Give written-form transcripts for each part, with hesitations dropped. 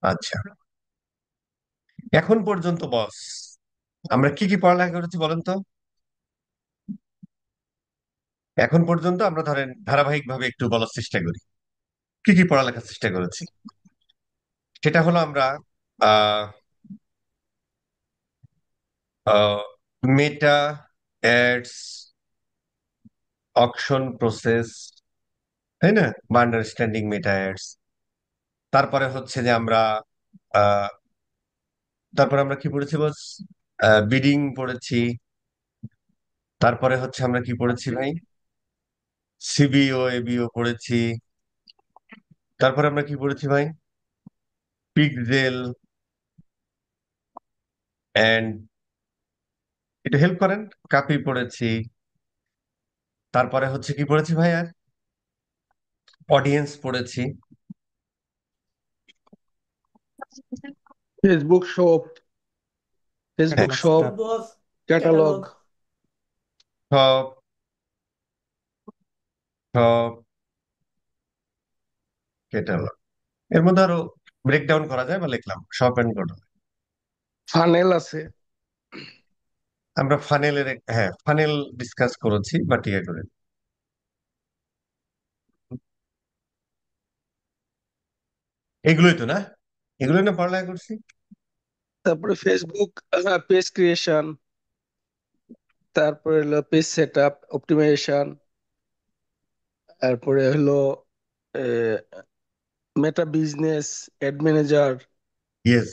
আচ্ছা, এখন পর্যন্ত বস আমরা কি কি পড়ালেখা করেছি বলেন তো? এখন পর্যন্ত আমরা ধরেন ধারাবাহিক ভাবে একটু বলার চেষ্টা করি কি কি পড়ালেখার চেষ্টা করেছি। সেটা হলো আমরা আহ মেটা অ্যাডস, অকশন প্রসেস, তাই না, বা আন্ডারস্ট্যান্ডিং মেটা অ্যাডস। তারপরে হচ্ছে যে আমরা আহ তারপরে আমরা কি পড়েছি বস? বিডিং পড়েছি। তারপরে হচ্ছে আমরা কি পড়েছি ভাই? সিবিও এবিও পড়েছি। তারপরে আমরা কি পড়েছি ভাই? পিকজেল এন্ড, একটু হেল্প করেন, কাপি পড়েছি। তারপরে হচ্ছে কি পড়েছি ভাই আর? অডিয়েন্স পড়েছি। ফেসবুক শপ, হ্যাঁ, ফেসবুক শপ, তারপরে বস ক্যাটালগ। ক্যাটালগ। সব সব ক্যাটালগ। এর মধ্যে আরো ব্রেকডাউন করা যায় বা লিখলাম শপ এন্ড গো। ফানেল আছে। আমরা ফানেলের, হ্যাঁ ফানেল ডিসকাস করেছি বাট ইয়ে করে, এগুলোই তো না, এগুলোই না পড়ালেখা করছি। তারপরে ফেসবুক পেজ ক্রিয়েশন, তারপরে হলো পেজ সেট আপ অপটিমাইজেশন, তারপরে হলো মেটা business, add manager, yes.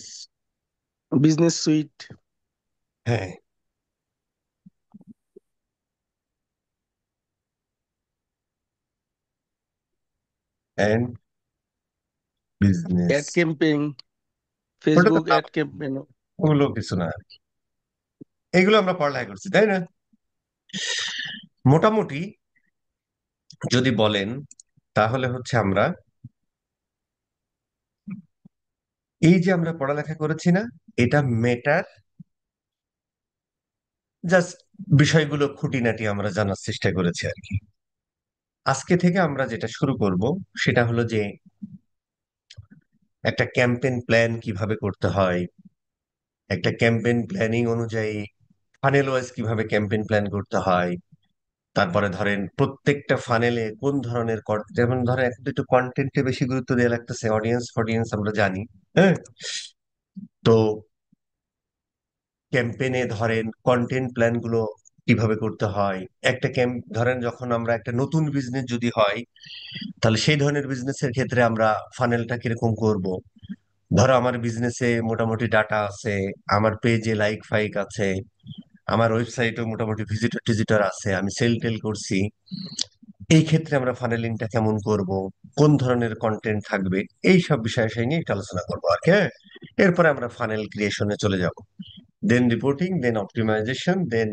Business suite. হ্যাঁ, এন্ড বিজনেস। অ্যাড ক্যাম্পেইন, ওটা তো ফেসবুক না, অ্যাড ক্যাম্পেইন। ওগুলো কিছু না আর কি। এগুলো আমরা পড়ালেখা করছি তাই না? মোটামুটি যদি বলেন তাহলে হচ্ছে আমরা এই যে আমরা পড়ালেখা করেছি না, এটা মেটার জাস্ট বিষয়গুলো খুঁটিনাটি আমরা জানার চেষ্টা করেছি আর কি। আজকে থেকে আমরা যেটা শুরু করব সেটা হলো যে একটা ক্যাম্পেইন প্ল্যান কিভাবে করতে হয়, একটা ক্যাম্পেইন প্ল্যানিং অনুযায়ী ফানেল ওয়াইজ কিভাবে ক্যাম্পেইন প্ল্যান করতে হয়। তারপরে ধরেন প্রত্যেকটা ফানেলে কোন ধরনের যেমন ধরেন এখন তো একটু কন্টেন্টে বেশি গুরুত্ব দেওয়া লাগতেছে, অডিয়েন্স ফডিয়েন্স আমরা জানি। হ্যাঁ, তো ক্যাম্পেইনে ধরেন কন্টেন্ট প্ল্যান গুলো কিভাবে করতে হয়। একটা ক্যাম্প ধরেন যখন আমরা একটা নতুন বিজনেস যদি হয়, তাহলে সেই ধরনের বিজনেসের ক্ষেত্রে আমরা ফানেলটা কিরকম করব। ধরো আমার বিজনেসে মোটামুটি ডাটা আছে, আমার পেজে লাইক ফাইক আছে, আমার ওয়েবসাইটেও মোটামুটি ভিজিটর টিজিটর আছে, আমি সেল টেল করছি। এই ক্ষেত্রে আমরা ফানেলিংটা কেমন করব, কোন ধরনের কন্টেন্ট থাকবে, এই সব বিষয় সেই নিয়ে একটু আলোচনা করবো আর কি। হ্যাঁ, এরপরে আমরা ফানেল ক্রিয়েশনে চলে যাব, দেন রিপোর্টিং, দেন অপটিমাইজেশন, দেন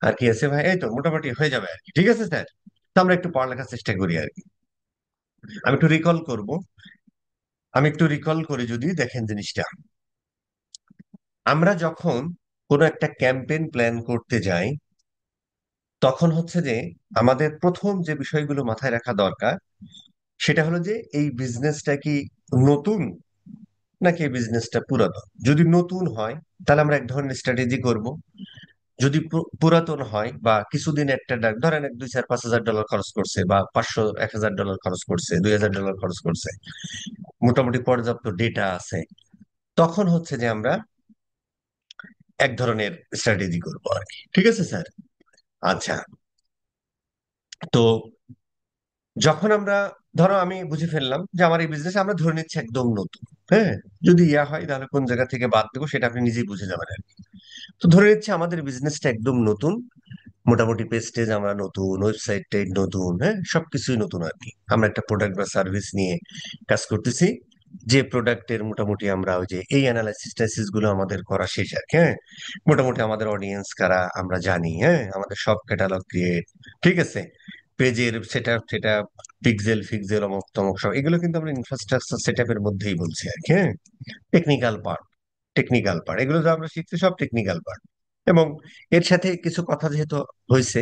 আর কি আছে ভাই, এই তো মোটামুটি হয়ে যাবে আর কি। ঠিক আছে স্যার, তো আমরা একটু পড়ালেখার চেষ্টা করি আর কি। আমি একটু রিকল করব, আমি একটু রিকল করি যদি দেখেন জিনিসটা। আমরা যখন কোনো একটা ক্যাম্পেইন প্ল্যান করতে যাই, তখন হচ্ছে যে আমাদের প্রথম যে বিষয়গুলো মাথায় রাখা দরকার সেটা হলো যে এই বিজনেসটা কি নতুন নাকি এই বিজনেসটা পুরাতন। যদি নতুন হয় তাহলে আমরা এক ধরনের স্ট্র্যাটেজি করব। যদি পুরাতন হয় বা কিছুদিন একটা ধরেন এক 2 4 5 হাজার ডলার খরচ করছে বা 500 1 হাজার ডলার খরচ করছে, 2 হাজার ডলার খরচ করছে, মোটামুটি পর্যাপ্ত ডেটা আছে, তখন হচ্ছে যে আমরা এক ধরনের স্ট্র্যাটেজি করবো আর কি। ঠিক আছে স্যার? আচ্ছা, তো যখন আমরা, ধরো আমি বুঝে ফেললাম যে আমার এই বিজনেস আমরা ধরে নিচ্ছি একদম নতুন। হ্যাঁ, যদি ইয়া হয় তাহলে কোন জায়গা থেকে বাদ দেবো সেটা আপনি নিজেই বুঝে যাবেন আর কি। তো ধরে নিচ্ছি আমাদের বিজনেসটা একদম নতুন, মোটামুটি পেজটেজ আমরা নতুন, ওয়েবসাইট টেড নতুন, হ্যাঁ সবকিছুই নতুন আর কি। আমরা একটা প্রোডাক্ট বা সার্ভিস নিয়ে কাজ করতেছি, যে প্রোডাক্টের মোটামুটি আমরা ওই যে এই অ্যানালাইসিস টাইসিস গুলো আমাদের করা শেষ আর কি। হ্যাঁ, মোটামুটি আমাদের অডিয়েন্স কারা আমরা জানি, হ্যাঁ আমাদের সব ক্যাটালগ ক্রিয়েট, ঠিক আছে, পেজের সেটা সেটা পিক্সেল ফিক্সেল অমুক তমুক সব এগুলো কিন্তু আমরা ইনফ্রাস্ট্রাকচার সেট আপের মধ্যেই বলছি আর কি। হ্যাঁ, টেকনিক্যাল পার্ট, টেকনিক্যাল পার্ট এগুলো যা আমরা শিখছি সব টেকনিক্যাল পার্ট। এবং এর সাথে কিছু কথা যেহেতু হয়েছে,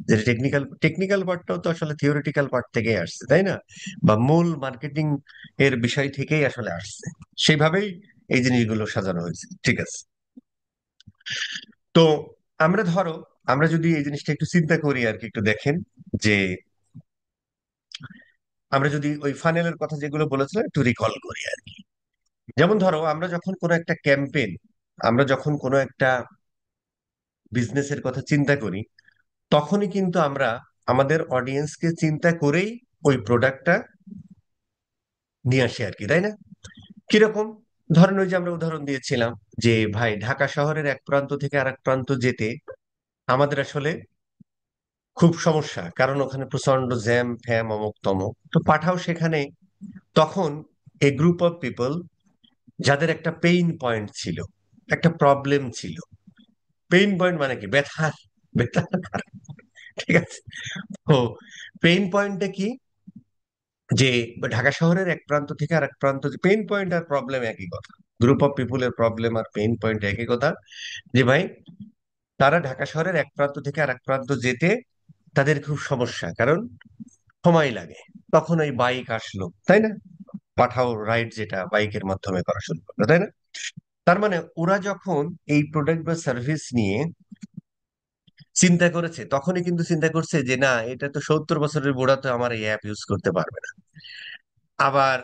যে টেকনিক্যাল টেকনিক্যাল পার্টটাও তো আসলে থিওরিটিক্যাল পার্ট থেকেই আসছে, তাই না? বা মূল মার্কেটিং এর বিষয় থেকেই আসলে আসছে। সেইভাবেই এই জিনিসগুলো সাজানো হয়েছে, ঠিক আছে। তো আমরা ধরো, আমরা যদি এই জিনিসটা একটু চিন্তা করি আর কি, একটু দেখেন যে আমরা যদি ওই ফানেলের কথা যেগুলো বলেছিলাম একটু রিকল করি আর কি। যেমন ধরো আমরা যখন কোনো একটা ক্যাম্পেইন, আমরা যখন কোনো একটা বিজনেসের কথা চিন্তা করি, তখনই কিন্তু আমরা আমাদের অডিয়েন্সকে চিন্তা করেই ওই প্রোডাক্টটা নিয়ে আসি আর কি, তাই না? কিরকম? ধরেন ওই যে আমরা উদাহরণ দিয়েছিলাম যে ভাই ঢাকা শহরের এক প্রান্ত থেকে আরেক প্রান্ত যেতে আমাদের আসলে খুব সমস্যা, কারণ ওখানে প্রচন্ড জ্যাম ফ্যাম অমুক তমুক। তো পাঠাও সেখানে তখন এ গ্রুপ অফ পিপল যাদের একটা পেইন পয়েন্ট ছিল, একটা প্রবলেম ছিল। পেইন পয়েন্ট মানে কি? ব্যথার, ব্যথার কারণ, ঠিক আছে। তো পেইন পয়েন্টটা কি? যে ঢাকা শহরের এক প্রান্ত থেকে আরেক প্রান্ত, পেইন পয়েন্ট আর প্রবলেম একই কথা। গ্রুপ অফ পিপুলের প্রবলেম আর পেইন পয়েন্ট একই কথা। যে ভাই তারা ঢাকা শহরের এক প্রান্ত থেকে আরেক প্রান্ত যেতে তাদের খুব সমস্যা, কারণ সময় লাগে। তখন ওই বাইক আসলো, তাই না? পাঠাও রাইড যেটা বাইকের মাধ্যমে করা শুরু করলো, তাই না? তার মানে ওরা যখন এই প্রোডাক্ট বা সার্ভিস নিয়ে চিন্তা করেছে, তখনই কিন্তু চিন্তা করছে যে না, এটা তো 70 বছরের বুড়া, তো আমার এই অ্যাপ ইউজ করতে পারবে না। আবার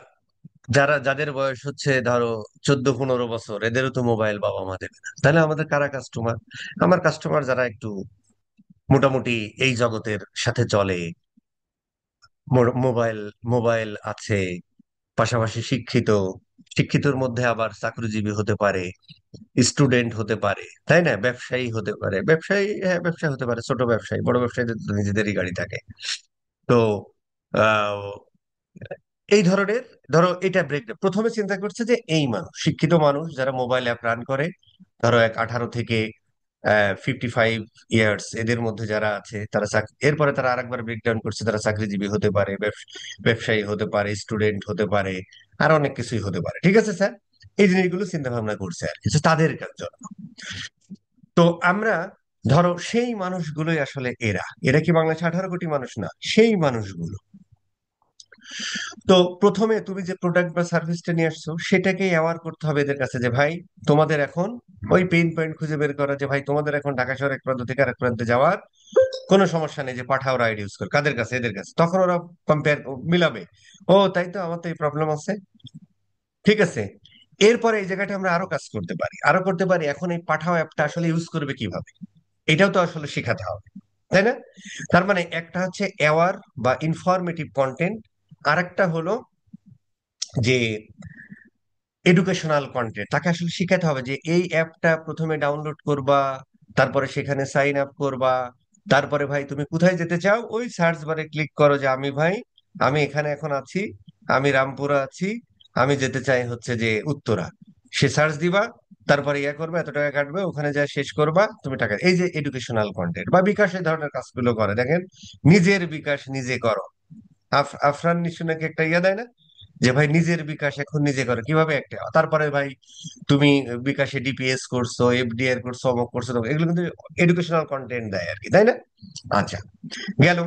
যাদের বয়স হচ্ছে ধরো 14-15 বছর, এদেরও তো মোবাইল বাবা মা দেবে না। তাহলে আমাদের কারা কাস্টমার? আমার কাস্টমার যারা একটু মোটামুটি এই জগতের সাথে চলে, মোবাইল মোবাইল আছে, পাশাপাশি শিক্ষিত, শিক্ষিতর মধ্যে আবার চাকরিজীবী হতে পারে, স্টুডেন্ট হতে পারে, তাই না? ব্যবসায়ী হতে পারে, ব্যবসায়ী, হ্যাঁ ব্যবসায়ী হতে পারে, ছোট ব্যবসায়ী, বড় ব্যবসায়ীদের তো নিজেদেরই গাড়ি থাকে। তো আহ, এই ধরনের, ধরো এটা ব্রেক প্রথমে চিন্তা করছে যে এই মানুষ, শিক্ষিত মানুষ যারা মোবাইল অ্যাপ রান করে, ধরো 18 থেকে 55 ইয়ার্স, এদের মধ্যে যারা আছে তারা এরপরে তারা আরেকবার ব্রেকডাউন করছে, তারা চাকরিজীবী হতে পারে, ব্যবসায়ী হতে পারে, স্টুডেন্ট হতে পারে, আর অনেক কিছুই হতে পারে, ঠিক আছে স্যার? এই জিনিসগুলো চিন্তা ভাবনা করছে আর কিছু তাদের জন্য। তো আমরা ধরো সেই মানুষগুলোই আসলে এরা, এরা কি বাংলাদেশে 18 কোটি মানুষ না, সেই মানুষগুলো। তো প্রথমে তুমি যে প্রোডাক্ট বা সার্ভিসটা নিয়ে আসছো সেটাকেই অ্যাওয়ার করতে হবে এদের কাছে, যে ভাই তোমাদের এখন ওই পেইন পয়েন্ট খুঁজে বের করা, যে ভাই তোমাদের এখন ঢাকা শহর এক প্রান্ত থেকে আরেক প্রান্তে যাওয়ার কোনো সমস্যা নেই, যে পাঠাও রাইড ইউজ করে কাদের কাছে, এদের কাছে। তখন ওরা কম্পেয়ার মিলাবে, ও তাই তো, আমার তো এই প্রবলেম আছে, ঠিক আছে। এরপরে এই জায়গাটা আমরা আরো কাজ করতে পারি, আরো করতে পারি, এখন এই পাঠাও অ্যাপটা আসলে ইউজ করবে কিভাবে, এটাও তো আসলে শেখাতে হবে, তাই না? তার মানে একটা হচ্ছে অ্যাওয়ার বা ইনফরমেটিভ কন্টেন্ট, আর একটা হলো যে এডুকেশনাল কন্টেন্ট। তাকে আসলে শিখাতে হবে যে এই অ্যাপটা প্রথমে ডাউনলোড করবা, তারপরে সেখানে সাইন আপ করবা, তারপরে ভাই তুমি কোথায় যেতে চাও ওই সার্চ বারে ক্লিক করো যে আমি ভাই, আমি এখানে এখন আছি, আমি রামপুরা আছি, আমি যেতে চাই হচ্ছে যে উত্তরা। সে সার্চ দিবা, তারপরে ইয়া করবে, এত টাকা কাটবে, ওখানে যা শেষ করবা তুমি টাকা। এই যে এডুকেশনাল কন্টেন্ট বা বিকাশ এই ধরনের কাজগুলো করে দেখেন, নিজের বিকাশ নিজে করো। আফরান নিশো নাকি একটা ইয়া দেয় না, যে ভাই নিজের বিকাশ এখন নিজে করো, কিভাবে একটা, তারপরে ভাই তুমি বিকাশে ডিপিএস করছো, এফডিআর করছো, অমুক করছো তমুক, এগুলো কিন্তু এডুকেশনাল কন্টেন্ট দেয় আর কি, তাই না? আচ্ছা, গেল।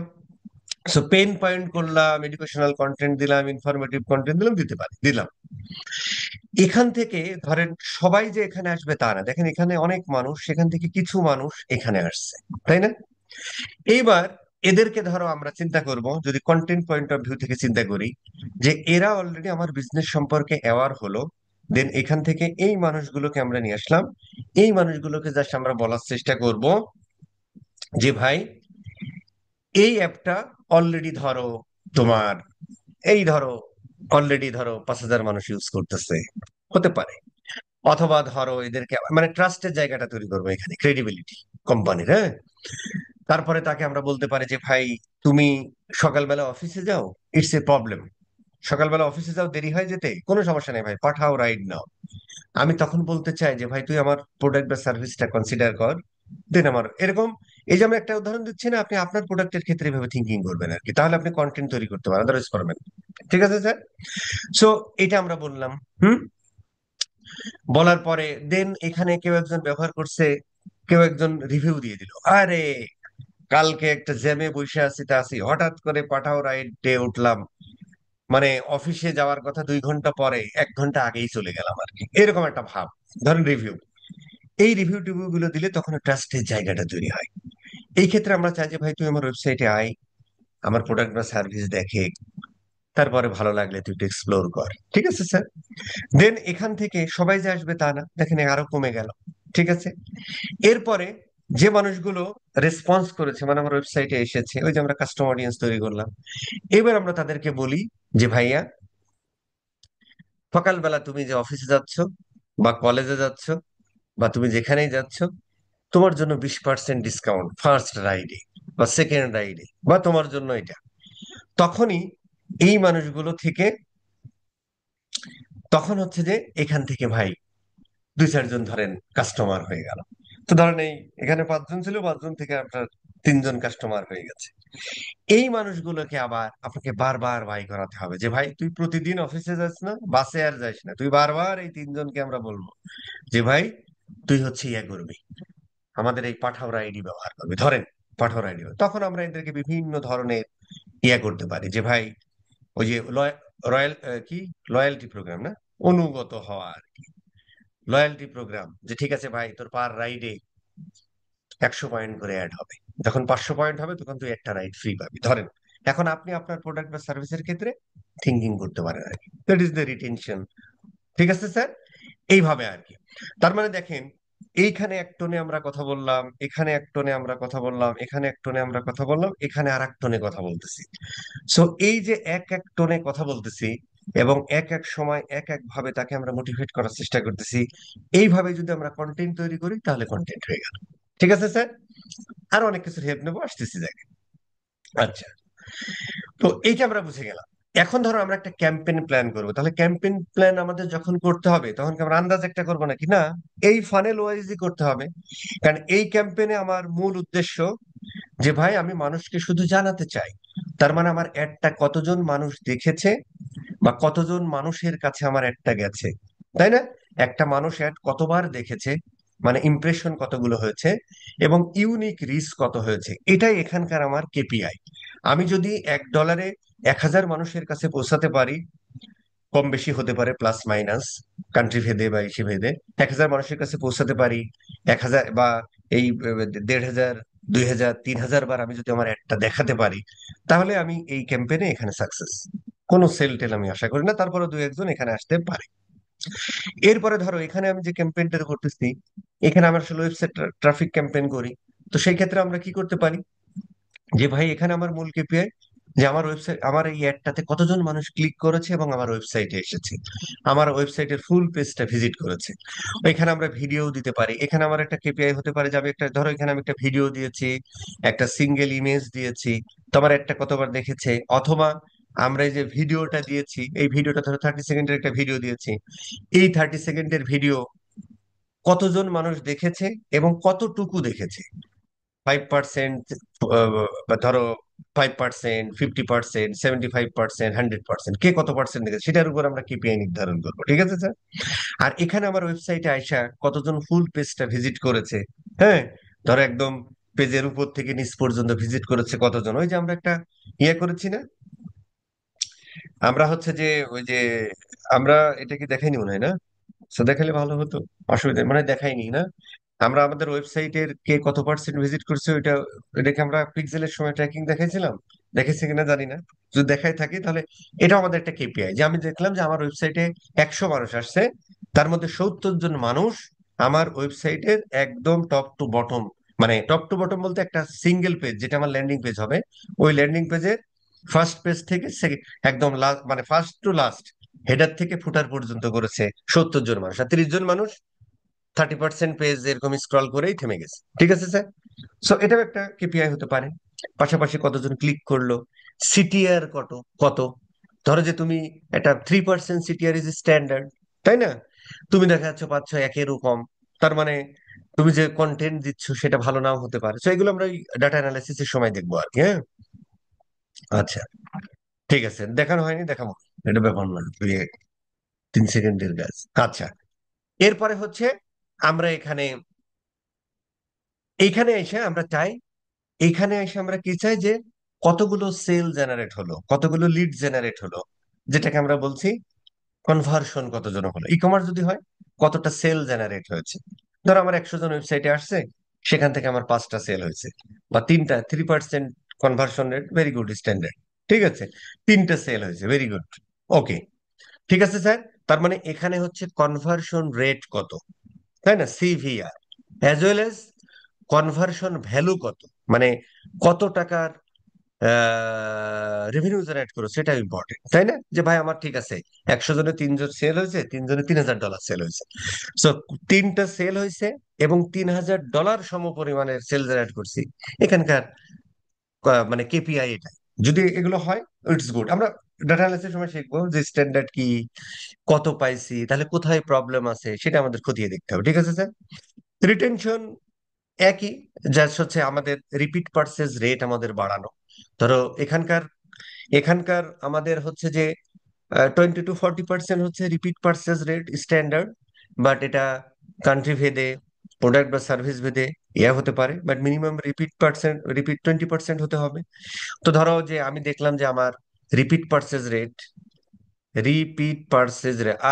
সো পেন পয়েন্ট করলাম, এডুকেশনাল কন্টেন্ট দিলাম, ইনফরমেটিভ কন্টেন্ট দিলাম, দিতে পারি দিলাম। এখান থেকে ধরেন সবাই যে এখানে আসবে তা না, দেখেন এখানে অনেক মানুষ, সেখান থেকে কিছু মানুষ এখানে আসছে, তাই না? এইবার এদেরকে ধরো আমরা চিন্তা করব, যদি কন্টেন্ট পয়েন্ট অফ ভিউ থেকে চিন্তা করি, যে এরা অলরেডি আমার বিজনেস সম্পর্কে অ্যাওয়ার হলো, দেন এখান থেকে এই মানুষগুলোকে আমরা নিয়ে আসলাম। এই মানুষগুলোকে জাস্ট আমরা বলার চেষ্টা করব যে ভাই এই অ্যাপটা অলরেডি ধরো তোমার, এই ধরো অলরেডি ধরো 5,000 মানুষ ইউজ করতেছে, হতে পারে। অথবা ধরো এদেরকে মানে ট্রাস্টের জায়গাটা তৈরি করবো এখানে, ক্রেডিবিলিটি কোম্পানির, হ্যাঁ। তারপরে তাকে আমরা বলতে পারি যে ভাই তুমি সকালবেলা অফিসে যাও, ইটস এ প্রবলেম, সকালবেলা অফিসে যাও দেরি হয় যেতে, কোনো সমস্যা নেই ভাই, পাঠাও রাইড নাও। আমি তখন বলতে চাই যে ভাই তুই আমার প্রোডাক্ট বা সার্ভিসটা কনসিডার কর, দেন আমার এরকম। এই যে আমি একটা উদাহরণ দিচ্ছি না, আপনি আপনার প্রোডাক্টের ক্ষেত্রে এভাবে থিঙ্কিং করবেন আর কি, তাহলে আপনি কন্টেন্ট তৈরি করতে পারেন, আদারওয়াইজ করবেন না। ঠিক আছে স্যার? সো এটা আমরা বললাম। হুম। বলার পরে দেন এখানে কেউ একজন ব্যবহার করছে, কেউ একজন রিভিউ দিয়ে দিল, আরে কালকে একটা জ্যামে বসে আছি, তা আছি, হঠাৎ করে পাঠাও রাইডে উঠলাম, মানে অফিসে যাওয়ার কথা 2 ঘন্টা পরে 1 ঘন্টা আগেই চলে গেলাম আর কি, এরকম একটা ভাব। ধরেন রিভিউ, এই রিভিউ টিভিউ গুলো দিলে তখন ট্রাস্টের জায়গাটা তৈরি হয়। এই ক্ষেত্রে আমরা চাই যে ভাই তুই আমার ওয়েবসাইটে আয়, আমার প্রোডাক্ট বা সার্ভিস দেখে, তারপরে ভালো লাগলে তুই একটু এক্সপ্লোর কর, ঠিক আছে স্যার। দেন এখান থেকে সবাই যে আসবে তা না, দেখেন আরো কমে গেল, ঠিক আছে। এরপরে যে মানুষগুলো রেসপন্স করেছে, মানে আমার ওয়েবসাইটে এসেছে, ওই যে আমরা কাস্টমার অডিয়েন্স তৈরি করলাম, এবার আমরা তাদেরকে বলি যে ভাইয়া, সকালবেলা তুমি যে অফিসে যাচ্ছ বা কলেজে যাচ্ছ বা তুমি যেখানেই যাচ্ছ, তোমার জন্য 20% ডিসকাউন্ট ফার্স্ট রাইডে বা সেকেন্ড রাইডে, বা তোমার জন্য এটা। তখনই এই মানুষগুলো থেকে, তখন হচ্ছে যে এখান থেকে ভাই 2-4 জন ধরেন কাস্টমার হয়ে গেল। তো ধরেন এই এখানে 5 জন ছিল, 5 জন থেকে আপনার 3 জন কাস্টমার হয়ে গেছে। এই মানুষগুলোকে আবার আপনাকে বারবার বাই করাতে হবে যে ভাই তুই প্রতিদিন অফিসে যাস না, বাসে আর যাস না, তুই বারবার এই 3 জনকে আমরা বলবো যে ভাই তুই হচ্ছে ইয়ে করবি, আমাদের এই পাঠাওর আইডি ব্যবহার করবি, ধরেন পাঠাওর আইডি। তখন আমরা এদেরকে বিভিন্ন ধরনের ইয়ে করতে পারি যে ভাই, ওই যে রয়্যাল কি লয়্যালটি প্রোগ্রাম না, অনুগত হওয়া আর কি, লয়্যালটি প্রোগ্রাম, যে ঠিক আছে ভাই তোর পার রাইডে 100 পয়েন্ট করে অ্যাড হবে, যখন 500 পয়েন্ট হবে তখন তুই একটা রাইড ফ্রি পাবি, ধরেন। এখন আপনি আপনার প্রোডাক্ট বা সার্ভিসের ক্ষেত্রে থিঙ্কিং করতে পারেন আর কি, দ্যাট ইজ দ্য রিটেনশন, ঠিক আছে স্যার। এইভাবে আর কি। তার মানে দেখেন, এইখানে এক টোনে আমরা কথা বললাম, এখানে এক টোনে আমরা কথা বললাম, এখানে এক টোনে আমরা কথা বললাম, এখানে আর এক টোনে কথা বলতেছি। সো এই যে এক এক টোনে কথা বলতেছি এবং এক এক সময় এক এক ভাবে তাকে আমরা মোটিভেট করার চেষ্টা করতেছি, এইভাবে যদি আমরা কন্টেন্ট তৈরি করি তাহলে কন্টেন্ট হয়ে গেল, ঠিক আছে স্যার। আর অনেক কিছুর হেল্প নেবো, আসতেছি দেখেন। আচ্ছা, তো এইটা আমরা বুঝে গেলাম। এখন ধরো আমরা একটা ক্যাম্পেইন প্ল্যান করবো, তাহলে ক্যাম্পেইন প্ল্যান আমাদের যখন করতে হবে তখন কি আমরা আন্দাজ একটা করবো নাকি, না এই ফানেল ওয়াইজই করতে হবে। কারণ এই ক্যাম্পেইনে আমার মূল উদ্দেশ্য যে ভাই আমি মানুষকে শুধু জানাতে চাই, তার মানে আমার অ্যাডটা কতজন মানুষ দেখেছে বা কতজন মানুষের কাছে আমার অ্যাডটা গেছে, তাই না? একটা মানুষ অ্যাড কতবার দেখেছে, মানে ইমপ্রেশন কতগুলো হয়েছে এবং ইউনিক রিচ কত হয়েছে, এটাই এখানকার আমার কেপিআই। আমি যদি $1 1000 মানুষের কাছে পৌঁছাতে পারি, কম বেশি হতে পারে প্লাস মাইনাস, কান্ট্রি ভেদে বা ইসে ভেদে, 1000 মানুষের কাছে পৌঁছাতে পারি, 1000 বা এই 1500, 2000, 3000 বার আমি যদি আমার একটা দেখাতে পারি, তাহলে আমি এই ক্যাম্পেইনে এখানে সাকসেস। কোনো সেল টেল আমি আশা করি না, তারপরে 2-1 জন এখানে আসতে পারে। এরপরে ধরো এখানে আমি যে ক্যাম্পেইনটা করতেছি, এখানে আমরা আসলে ওয়েবসাইট ট্রাফিক ক্যাম্পেইন করি। তো সেই ক্ষেত্রে আমরা কি করতে পারি যে ভাই এখানে আমার মূল কেপিআই যে আমার ওয়েবসাইট, আমার এই অ্যাডটাতে কতজন মানুষ ক্লিক করেছে এবং আমার ওয়েবসাইটে এসেছে, আমার ওয়েবসাইটের ফুল পেজটা ভিজিট করেছে। এখানে আমরা ভিডিও দিতে পারি, এখানে আমার একটা কেপিআই হতে পারে যে আমি একটা, ধরো এখানে আমি একটা ভিডিও দিয়েছি, একটা সিঙ্গেল ইমেজ দিয়েছি, তো আমার একটা কতবার দেখেছে, অথবা আমরা এই যে ভিডিওটা দিয়েছি, এই ভিডিওটা ধরো 30 সেকেন্ডের একটা ভিডিও দিয়েছি, এই 30 সেকেন্ডের ভিডিও কতজন মানুষ দেখেছে এবং কতটুকু দেখেছে, 5%, বা ধরো 5%, 50%, 75%, 100%, কে কত পার্সেন্ট দেখেছে সেটার উপর আমরা কেপিআই নির্ধারণ করবো, ঠিক আছে স্যার। আর এখানে আমার ওয়েবসাইটে আইসা কতজন ফুল পেজটা ভিজিট করেছে, হ্যাঁ, ধরো একদম পেজের উপর থেকে নিচ পর্যন্ত ভিজিট করেছে কতজন, ওই যে আমরা একটা ইয়ে করেছি না, আমরা হচ্ছে যে ওই যে আমরা এটা কি দেখাইনি মনে হয় না, তো দেখালে ভালো হতো, অসুবিধা মানে দেখাইনি না, আমরা আমাদের ওয়েবসাইটের কে কত পার্সেন্ট ভিজিট করছে ওইটা, এটাকে আমরা পিক্সেলের সময় ট্র্যাকিং দেখাইছিলাম, দেখেছি কিনা জানি না, যদি দেখাই থাকি তাহলে এটা আমাদের একটা কেপিআই, যে আমি দেখলাম যে আমার ওয়েবসাইটে 100 মানুষ আসছে, তার মধ্যে 70 জন মানুষ আমার ওয়েবসাইটের একদম টপ টু বটম, মানে টপ টু বটম বলতে একটা সিঙ্গেল পেজ যেটা আমার ল্যান্ডিং পেজ হবে, ওই ল্যান্ডিং পেজের ফার্স্ট পেজ থেকে একদম লাস্ট, মানে ফার্স্ট টু লাস্ট, হেডার থেকে ফুটার পর্যন্ত করেছে 70 জন মানুষ, আর 30 জন মানুষ 30% পেজ এরকম স্ক্রল করেই থেমে গেছে, ঠিক আছে স্যার। সো এটাও একটা কেপিআই হতে পারে। পাশাপাশি কতজন ক্লিক করলো, সিটিআর কত কত, ধরো যে তুমি একটা 3% সিটিআর ইজ স্ট্যান্ডার্ড, তাই না? তুমি দেখা যাচ্ছে পাচ্ছ একেরও কম, তার মানে তুমি যে কন্টেন্ট দিচ্ছ সেটা ভালো নাও হতে পারে। তো এগুলো আমরা ডাটা অ্যানালাইসিসের সময় দেখবো আর কি, হ্যাঁ। আচ্ছা, ঠিক আছে, দেখানো হয়নি, দেখাবো, এটা ব্যাপার না, 2-3 সেকেন্ডের কাজ। আচ্ছা, এরপরে হচ্ছে আমরা এখানে এইখানে এসে আমরা চাই এইখানে এসে আমরা কি চাই যে কতগুলো সেল জেনারেট হলো, কতগুলো লিড জেনারেট হলো, যেটাকে আমরা বলছি কনভার্সন কতজন হলো। ই কমার্স যদি হয়, কতটা সেল জেনারেট হয়েছে। ধরো আমার 100 জন ওয়েবসাইটে আসছে, সেখান থেকে আমার 5টা সেল হয়েছে, বা তিনটা, 3% conversion rate, very good standard. ঠিক আছে, তিনটা সেল হয়েছে, ভেরি গুড, ওকে, ঠিক আছে স্যার। তার মানে এখানে হচ্ছে কনভার্সন রেট কত, তাই না, CBR, as well as conversion value কত, মানে কত টাকার রেভিনিউ জেনারেট করো, সেটা ইম্পর্টেন্ট, তাই না? যে ভাই আমার ঠিক আছে, 100 জনে 3জন সেল হয়েছে, 3জনে $3000 সেল হয়েছে। সো তিনটা সেল হয়েছে এবং $3000 সম পরিমাণের সেল জেনারেট করছি, এখানকার মানে কেপিআই এটা। যদি এগুলো হয়, ইটস গুড। আমরা ডাটা অ্যানালাইসিস সময় শিখবো যে স্ট্যান্ডার্ড কি, কত পাইছি, তাহলে কোথায় প্রবলেম আছে সেটা আমাদের খতিয়ে দেখতে হবে। ঠিক আছে স্যার। রিটেনশন একই, জাস্ট হচ্ছে আমাদের রিপিট পারচেজ রেট আমাদের বাড়ানো। ধরো এখানকার এখানকার আমাদের হচ্ছে যে 20 to 40% হচ্ছে repeat purchase rate standard, but এটা কান্ট্রি ভেদে, প্রোডাক্ট বা সার্ভিস ভেদে ইয়া হতে পারে, বাট মিনিমাম রিপিট 20% হতে হবে। তো ধরো যে আমি দেখলাম যে আমার রিপিট পারচেজ রেট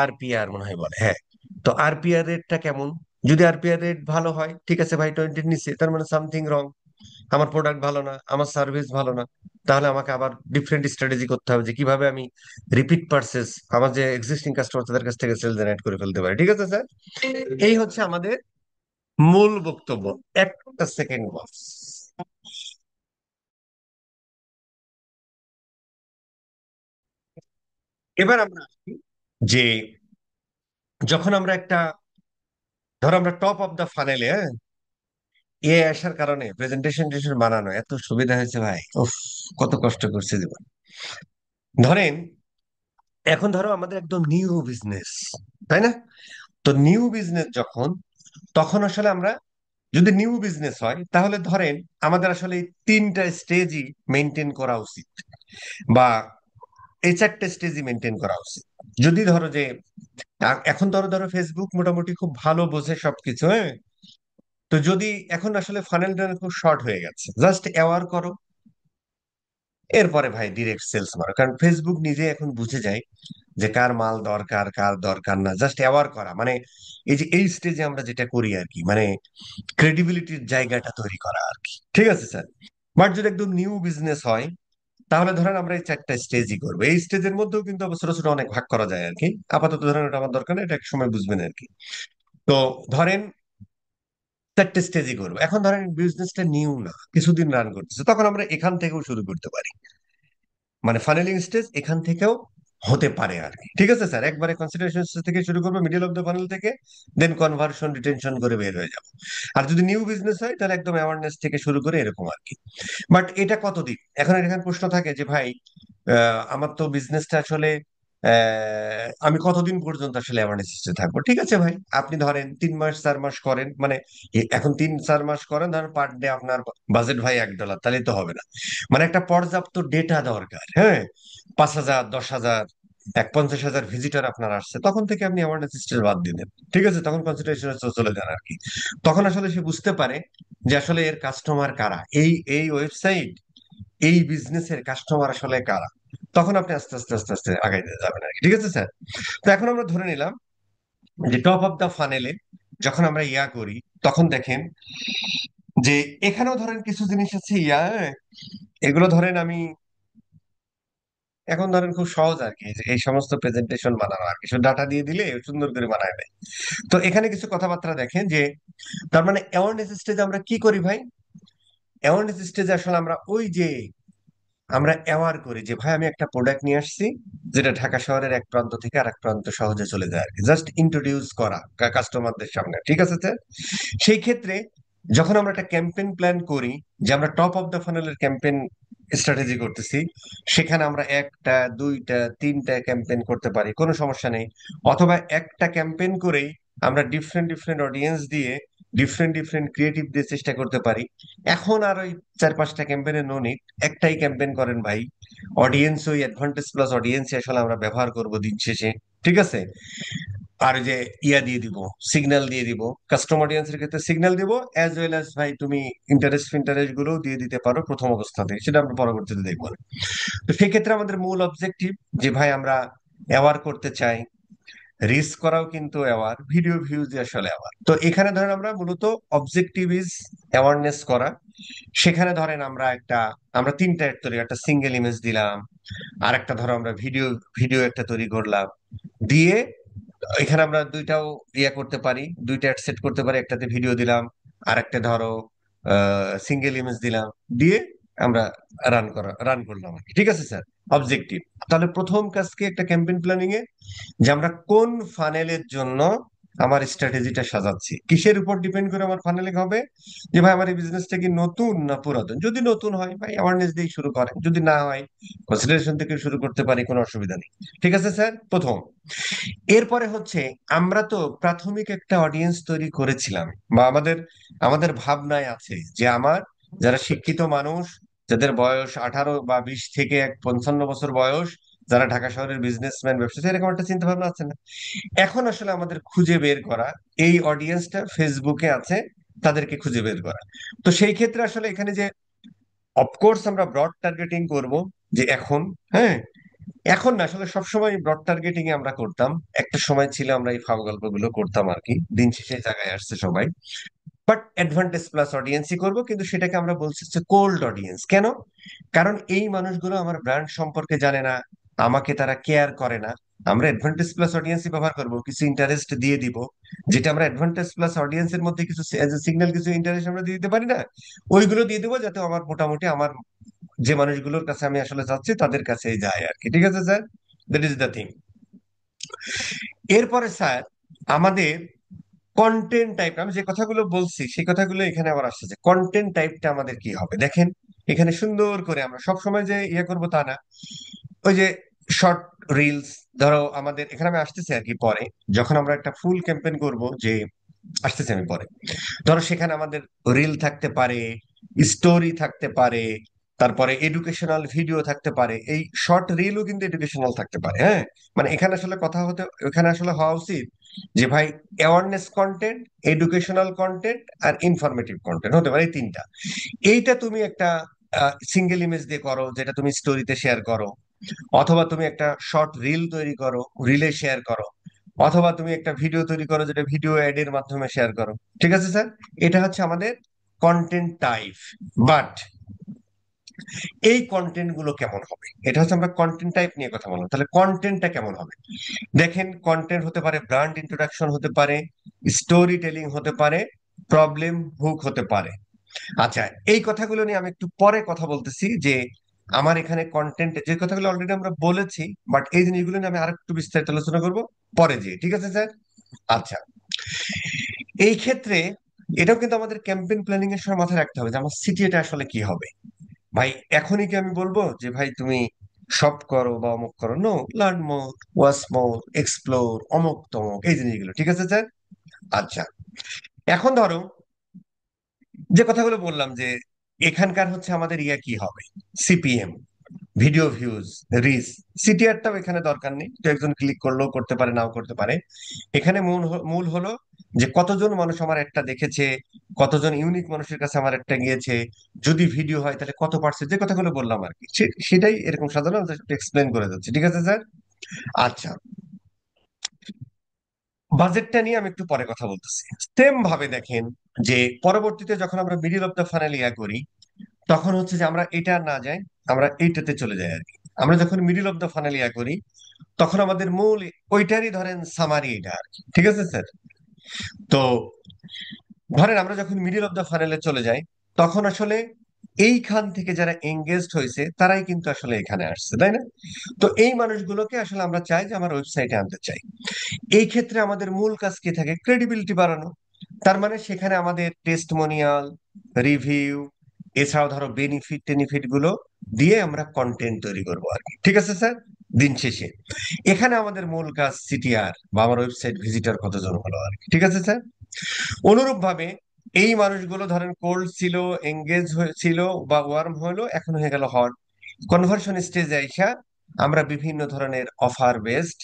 আরপিআর মনে হয় বলে, হ্যাঁ। তো আরপিআর রেটটা কেমন? যদি আরপিআর রেট ভালো হয়, ঠিক আছে ভাই, 20 নিচে, তার মানে সামথিং রং, আমার প্রোডাক্ট ভালো না, আমার সার্ভিস ভালো না। তাহলে আমাকে আবার ডিফারেন্ট স্ট্র্যাটেজি করতে হবে যে কিভাবে আমি রিপিট পারচেস, আমার যে এক্সিস্টিং কাস্টমার তাদের কাছ থেকে সেল জেনারেট করে ফেলতে পারি। ঠিক আছে স্যার, এই হচ্ছে আমাদের মূল বক্তব্য। একটা সেকেন্ড বস। এবার আমরা আসি যে যখন আমরা একটা, ধরো আমরা টপ অফ দা ফানেলে, হ্যাঁ, এ আসার কারণে প্রেজেন্টেশন টেশন বানানো এত সুবিধা হয়েছে ভাই, উফ, কত কষ্ট করছে জীবন। ধরেন এখন ধরো আমাদের একদম নিউ বিজনেস, তাই না? তো নিউ বিজনেস যখন, তখন আসলে আমরা, যদি নিউ বিজনেস হয় তাহলে ধরেন আমাদের আসলে এই তিনটা স্টেজই মেনটেন করা উচিত, বা এই চারটে স্টেজই মেনটেন করা উচিত। যদি ধরো যে এখন ধরো ধরো ফেসবুক মোটামুটি খুব ভালো বোঝে সবকিছু, হ্যাঁ। তো যদি এখন আসলে ফানেলটা খুব শর্ট হয়ে গেছে, জাস্ট অ্যাওয়ার করো, এরপরে ভাই ডিরেক্ট সেলস মারো, কারণ ফেসবুক নিজে এখন বুঝে যায় যে কার মাল দরকার, কার দরকার না, জাস্ট অ্যাওয়ার করা মানে এই যে এই স্টেজে আমরা যেটা করি আর কি, মানে ক্রেডিবিলিটির জায়গাটা তৈরি করা আর কি। ঠিক আছে স্যার। বাট যদি একদম নিউ বিজনেস হয়, তাহলে ধরেন আমরা এই চারটা স্টেজই করবো। এই স্টেজের মধ্যেও কিন্তু আবার ছোট ছোট অনেক ভাগ করা যায় আর কি। আপাতত ধরেন ওটা আমার দরকার নেই, এটা এক সময় বুঝবেন আর কি। তো ধরেন চারটে স্টেজই করবো। এখন ধরেন বিজনেসটা নিউ না, কিছুদিন রান করতেছে, তখন আমরা এখান থেকেও শুরু করতে পারি, মানে ফানেলিং স্টেজ এখান থেকেও হতে পারে আর কি। ঠিক আছে স্যার, একবারে কনসিডারেশন স্টেজ থেকে শুরু করবো, মিডিল অফ দ্য ফানেল থেকে, দেন কনভার্সন রিটেনশন করে বের হয়ে যাবো। আর যদি নিউ বিজনেস হয় তাহলে একদম অ্যাওয়ারনেস থেকে শুরু করে এরকম আর কি। বাট এটা কতদিন, এখন এখানে প্রশ্ন থাকে যে ভাই আমার তো বিজনেসটা আসলে আমি কতদিন পর্যন্ত আসলে অ্যাওয়ারনেস স্টেজে থাকবো? ঠিক আছে ভাই, আপনি ধরেন 3 মাস 4 মাস করেন, মানে এখন 3 4 মাস করেন, ধরেন পার ডে আপনার বাজেট ভাই $1, তাহলে তো হবে না। মানে একটা পর্যাপ্ত ডেটা দরকার, হ্যাঁ। 5,000, 10,000, 50,000 ভিজিটর আপনার আসছে, তখন থেকে আপনি অ্যাওয়ারনেস স্টেজ বাদ দিলেন। ঠিক আছে, তখন কনসিডারেশন চলে যান আর কি। তখন আসলে সে বুঝতে পারে যে আসলে এর কাস্টমার কারা, এই এই ওয়েবসাইট, এই বিজনেসের কাস্টমার আসলে কারা। তখন আপনি আস্তে আস্তে আস্তে আস্তে আগাইতে যাবেন আর কি। ঠিক আছে স্যার। তো এখন আমরা ধরে নিলাম যে টপ অফ দা ফানেলে যখন আমরা ইয়া করি, তখন দেখেন যে এখানেও ধরেন কিছু জিনিস আছে ইয়া, হ্যাঁ, এগুলো ধরেন আমি এখন ধরেন খুব সহজ আর কি, যে এই সমস্ত প্রেজেন্টেশন বানানো আর কি, শুধু ডাটা দিয়ে দিলে সুন্দর করে বানায় দেয়। তো এখানে কিছু কথাবার্তা দেখেন যে, তার মানে অ্যাওয়ারনেস স্টেজে আমরা কি করি ভাই? অ্যাওয়ারনেস স্টেজে আসলে আমরা ওই যে আমরা অ্যাওয়ার করি যে ভাই আমি একটা প্রোডাক্ট নিয়ে আসছি, যেটা ঢাকা শহরের এক প্রান্ত থেকে আরেক প্রান্ত সহজে চলে যায় আর কি, জাস্ট ইন্ট্রোডিউস করা কাস্টমারদের সামনে। ঠিক আছে স্যার। সেই ক্ষেত্রে যখন আমরা একটা ক্যাম্পেইন প্ল্যান করি, যে আমরা টপ অফ দ্য ফানেলের ক্যাম্পেইন স্ট্র্যাটেজি করতেছি, সেখানে আমরা একটা, দুইটা, তিনটা ক্যাম্পেইন করতে পারি, কোনো সমস্যা নেই। অথবা একটা ক্যাম্পেইন করেই আমরা ডিফারেন্ট ডিফারেন্ট অডিয়েন্স দিয়ে, ডিফারেন্ট ডিফারেন্ট ক্রিয়েটিভ দিয়ে চেষ্টা করতে পারি। এখন আর ওই 4 5টা ক্যাম্পেইনের নো নিড, একটাই ক্যাম্পেইন করেন ভাই। অডিয়েন্স, ওই অ্যাডভান্টেজ প্লাস অডিয়েন্স আসলে আমরা ব্যবহার করব দিন শেষে। ঠিক আছে। আর ওই যে ইয়া দিয়ে দিব, সিগন্যাল দিয়ে দিব, কাস্টম অডিয়েন্সের ক্ষেত্রে সিগন্যাল দিব, অ্যাজ ওয়েল অ্যাজ ভাই তুমি ইন্টারেস্ট ফিন্টারেস্ট গুলো দিয়ে দিতে পারো প্রথম অবস্থাতে, সেটা আমরা পরবর্তীতে দেখবো। তো সেক্ষেত্রে আমাদের মূল অবজেক্টিভ যে ভাই আমরা অ্যাওয়ার করতে চাই, রিস্ক করাও কিন্তু অ্যাওয়ার, ভিডিও ভিউজ আসলে অ্যাওয়ার। তো এখানে ধরেন আমরা মূলত অবজেক্টিভ ইজ অ্যাওয়ারনেস করা। সেখানে ধরেন আমরা তিনটা অ্যাড তৈরি, একটা সিঙ্গেল ইমেজ দিলাম, আর একটা ধরো আমরা ভিডিও ভিডিও একটা তৈরি করলাম, দিয়ে এখানে আমরা দুইটাও ইয়া করতে পারি, দুইটা অ্যাড সেট করতে পারি, একটাতে ভিডিও দিলাম আর একটা ধরো সিঙ্গেল ইমেজ দিলাম, দিয়ে আমরা রান করলাম আর কি। ঠিক আছে স্যার, অবজেক্টিভ। তাহলে প্রথম কাজ কি একটা ক্যাম্পেইন প্ল্যানিং এ, যে আমরা কোন ফানেলের জন্য আমার স্ট্র্যাটেজিটা সাজাচ্ছি, কিসের উপর ডিপেন্ড করে আমার ফানেলিং হবে, যে ভাই আমার এই বিজনেসটা কি নতুন না পুরাতন। যদি নতুন হয় ভাই অ্যাওয়ারনেস দিয়ে শুরু করেন, যদি না হয় কনসিডারেশন থেকে শুরু করতে পারি, কোনো অসুবিধা নেই। ঠিক আছে স্যার, প্রথম। এরপরে হচ্ছে আমরা তো প্রাথমিক একটা অডিয়েন্স তৈরি করেছিলাম, বা আমাদের আমাদের ভাবনায় আছে যে আমার যারা শিক্ষিত মানুষ, যাদের বয়স 18 বা 20 থেকে 55 বছর বয়স, যারা ঢাকা শহরের বিজনেসম্যান ব্যবসায়ী, এরকম একটা চিন্তা ভাবনা আছে না? এখন আসলে আমাদের খুঁজে বের করা এই অডিয়েন্সটা ফেসবুকে আছে, তাদেরকে খুঁজে বের করা। তো সেই ক্ষেত্রে আসলে এখানে যে অফকোর্স আমরা ব্রড টার্গেটিং করব, যে এখন, হ্যাঁ, এখন না আসলে সবসময় ব্রড টার্গেটিং এ আমরা করতাম, একটা সময় ছিল আমরা এই ফাও গল্পগুলো করতাম আর কি, দিন শেষে জায়গায় আসছে সবাই। বাট অ্যাডভান্টেজ প্লাস অডিয়েন্সই করবো, কিন্তু সেটাকে আমরা বলছি হচ্ছে কোল্ড অডিয়েন্স। কেন? কারণ এই মানুষগুলো আমার ব্র্যান্ড সম্পর্কে জানে না, আমাকে তারা কেয়ার করে না। আমরা অ্যাডভান্টেজ প্লাস অডিয়েন্সই ব্যবহার করবো, কিছু ইন্টারেস্ট দিয়ে দিব, যেটা আমরা অ্যাডভান্টেজ প্লাস অডিয়েন্সের মধ্যে কিছু সিগন্যাল, কিছু ইন্টারেস্ট আমরা দিয়ে দিতে পারি না, ওইগুলো দিয়ে দেবো, যাতে আমার মোটামুটি আমার যে মানুষগুলোর কাছে আমি আসলে চাচ্ছি তাদের কাছেই যায় আর কি। ঠিক আছে sir, that is the thing. এরপরে স্যার আমাদের কন্টেন্ট টাইপ, আমি যে কথাগুলো বলছি সেই কথাগুলো এখানে আবার আসছে, যে কন্টেন্ট টাইপটা আমাদের কি হবে। দেখেন এখানে সুন্দর করে আমরা সব সময় যে ইয়ে করবো তা না, ওই যে শর্ট রিলস, ধরো আমাদের এখানে আমি আসতেছি আর কি পরে, যখন আমরা একটা ফুল ক্যাম্পেইন করব, যে আসতেছি আমি পরে, ধরো সেখানে আমাদের রিল থাকতে পারে, স্টোরি থাকতে পারে, তারপরে এডুকেশনাল ভিডিও থাকতে পারে, এই শর্ট রিলও কিন্তু এডুকেশনাল থাকতে পারে, হ্যাঁ। মানে এখানে আসলে কথা হতে, এখানে আসলে হওয়া উচিত যে ভাই অ্যাওয়ারনেস কন্টেন্ট, এডুকেশনাল কন্টেন্ট আর ইনফরমেটিভ কন্টেন্ট হতে পারে, এই তিনটা। এইটা তুমি একটা সিঙ্গেল ইমেজ দিয়ে করো, যেটা তুমি স্টোরিতে শেয়ার করো, অথবা তুমি একটা শর্ট রিল তৈরি করো, রিলে শেয়ার করো, অথবা তুমি একটা ভিডিও তৈরি করো, যেটা ভিডিও অ্যাড এর মাধ্যমে শেয়ার করো। ঠিক আছে স্যার, এটা হচ্ছে আমাদের কন্টেন্ট টাইপ। বাট এই কন্টেন্ট গুলো কেমন হবে, এটা হচ্ছে আমরা কন্টেন্ট টাইপ নিয়ে কথা বললাম, তাহলে কন্টেন্টটা কেমন হবে। দেখেন কন্টেন্ট হতে পারে ব্র্যান্ড ইন্ট্রোডাকশন, হতে পারে স্টোরি টেলিং, হতে পারে প্রবলেম হুক, হতে পারে। আচ্ছা, এই কথাগুলো নিয়ে আমি একটু পরে কথা বলতেছি, যে আমার এখানে কন্টেন্ট যে কথাগুলো অলরেডি আমরা বলেছি, বাট এই জিনিসগুলো নিয়ে আমি আরেকটু বিস্তারিত আলোচনা করব পরে, যে ঠিক আছে স্যার। আচ্ছা, এই ক্ষেত্রে এটাও কিন্তু আমাদের ক্যাম্পেইন প্ল্যানিং এর সময় মাথায় রাখতে হবে যে আমার সিটিটা আসলে কি হবে। ভাই এখনই কি আমি বলবো যে ভাই তুমি সব করো বা অমুক করো? No, learn more, watch more, explore, অমুক তমুক, এই জিনিসগুলো। ঠিক আছে স্যার। আচ্ছা, এখন ধরো যে কথাগুলো বললাম, যে এখানকার হচ্ছে আমাদের ইয়া কি হবে, সিপিএম, ভিডিও ভিউজ, রিচ, সিটিআরটাও এখানে দরকার নেই, তো একজন ক্লিক করলেও করতে পারে, নাও করতে পারে। এখানে মূল হলো যে কতজন মানুষ আমার একটা দেখেছে, কতজন ইউনিক মানুষের কাছে আমার একটা গিয়েছে, যদি ভিডিও হয় তাহলে কত পার্সেন্ট, যে কথাগুলো বললাম আর কি, সেটাই এরকম সাধারণ এক্সপ্লেন করে যাচ্ছে। ঠিক আছে স্যার। আচ্ছা, বাজেটটা নিয়ে আমি একটু পরে কথা বলতেছি। সেম ভাবে দেখেন, যে পরবর্তীতে যখন আমরা মিডিল অফ দ্য ফানেল ইয়া করি, তখন হচ্ছে যে আমরা এটা না যাই, আমরা এইটাতে চলে যাই আর কি। আমরা যখন মিডিল অফ দ্য ফানেল ইয়া করি, তখন আমাদের মূল ওইটারই ধরেন সামারি এটা আর কি। ঠিক আছে স্যার। তো ধরেন আমরা যখন মিডিল অফ দ্য ফানেলে চলে যাই, তখন আসলে এইখান থেকে যারা এঙ্গেজড হয়েছে তারাই কিন্তু আসলে এখানে আসছে, তাই না? তো এই মানুষগুলোকে আসলে আমরা চাই যে আমার ওয়েবসাইটে আনতে চাই। এই ক্ষেত্রে আমাদের মূল কাজ কি থাকে, ক্রেডিবিলিটি বাড়ানো। তার মানে সেখানে আমাদের টেস্টমোনিয়াল, রিভিউ, এছাড়াও ধরো বেনিফিট টেনিফিট গুলো দিয়ে আমরা কন্টেন্ট তৈরি করবো আর কি। ঠিক আছে স্যার। দিন শেষে এখানে আমাদের মূল কাজ সিটিআর বা আমার ওয়েবসাইট ভিজিটর কতজন হলো আর কি। ঠিক আছে স্যার। অনুরূপ ভাবে এই মানুষগুলো ধরেন কোল্ড ছিল, এঙ্গেজ হয়েছিল বা ওয়ার্ম হলো, এখন হয়ে গেল হট, কনভার্সন স্টেজে আইসা আমরা বিভিন্ন ধরনের অফার বেসড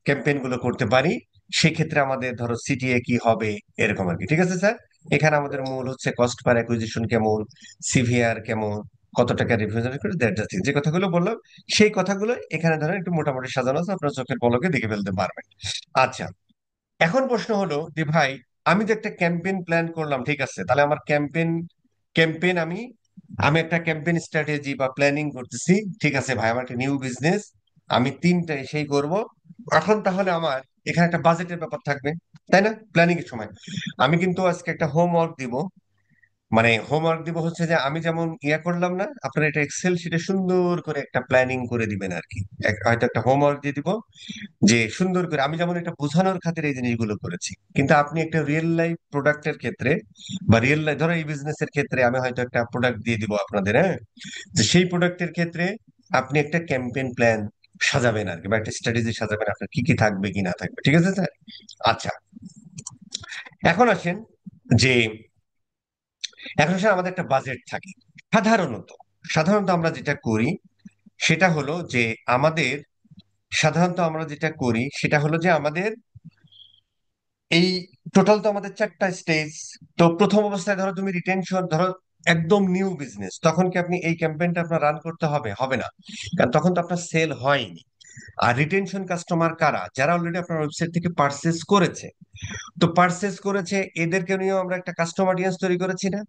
ক্যাম্পেইন গুলো করতে পারি, সেক্ষেত্রে আমাদের ধরো সিটিএ কি হবে, এরকম আর কি। ঠিক আছে স্যার, এখানে আমাদের মূল হচ্ছে কস্ট পার অ্যাকুইজিশন কেমন, সিভিআর কেমন, কত টাকা রিপ্রেজেন্ট করে, দ্যাট জাস্ট যে কথাগুলো বললাম, সেই কথাগুলো এখানে ধরেন একটু মোটামুটি সাজানো আছে, আপনার চোখের পলকে দেখে ফেলতে পারবেন। আচ্ছা, এখন প্রশ্ন হলো যে ভাই, আমি যে একটা ক্যাম্পেইন প্ল্যান করলাম, ঠিক আছে, তাহলে আমার ক্যাম্পেইন আমি আমি একটা ক্যাম্পেইন স্ট্র্যাটেজি বা প্ল্যানিং করতেছি, ঠিক আছে ভাই, আমার একটা নিউ বিজনেস, আমি তিনটা এসেই করব। এখন তাহলে আমার এখানে একটা বাজেটের ব্যাপার থাকবে, তাই না? প্ল্যানিং এর সময় আমি কিন্তু আজকে একটা হোমওয়ার্ক দিব, মানে হোমওয়ার্ক দিব হচ্ছে যে আমি যেমন ইয়া করলাম না, আপনার এটা এক্সেল শিটে সুন্দর করে একটা প্ল্যানিং করে দিবেন আর কি। হয়তো একটা হোমওয়ার্ক দিয়ে দিব যে সুন্দর করে, আমি যেমন একটা বোঝানোর খাতিরে এই জিনিসগুলো করেছি, কিন্তু আপনি একটা রিয়েল লাইফ প্রোডাক্টের ক্ষেত্রে বা রিয়েল লাইফ ধরো এই বিজনেসের ক্ষেত্রে আমি হয়তো একটা প্রোডাক্ট দিয়ে দিব আপনাদের, হ্যাঁ, যে সেই প্রোডাক্টের ক্ষেত্রে আপনি একটা ক্যাম্পেইন প্ল্যান সাজাবেন আর কি, বা একটা স্ট্র্যাটেজি সাজাবেন, আপনার কি কি থাকবে কি না থাকবে। ঠিক আছে স্যার? আচ্ছা, এখন আসেন যে এখন আসেন আমাদের একটা বাজেট থাকে। সাধারণত সাধারণত আমরা যেটা করি সেটা হলো যে আমাদের সাধারণত আমরা যেটা করি সেটা হলো যে আমাদের এই টোটাল তো আমাদের চারটা স্টেজ। তো প্রথম অবস্থায় ধরো তুমি রিটেনশন, ধরো একদম নিউ বিজনেস, তখন কি আপনি এই ক্যাম্পেইনটা আপনার রান করতে হবে? হবে না, কারণ তখন তো আপনার সেল হয়নি। আর রিটেনশন কাস্টমার কারা? যারা অলরেডি আপনার ওয়েবসাইট থেকে পারচেস করেছে। তো পারচেস করেছে, এদেরকে নিয়েও আমরা একটা কাস্টমার অডিয়েন্স তৈরি করেছি না?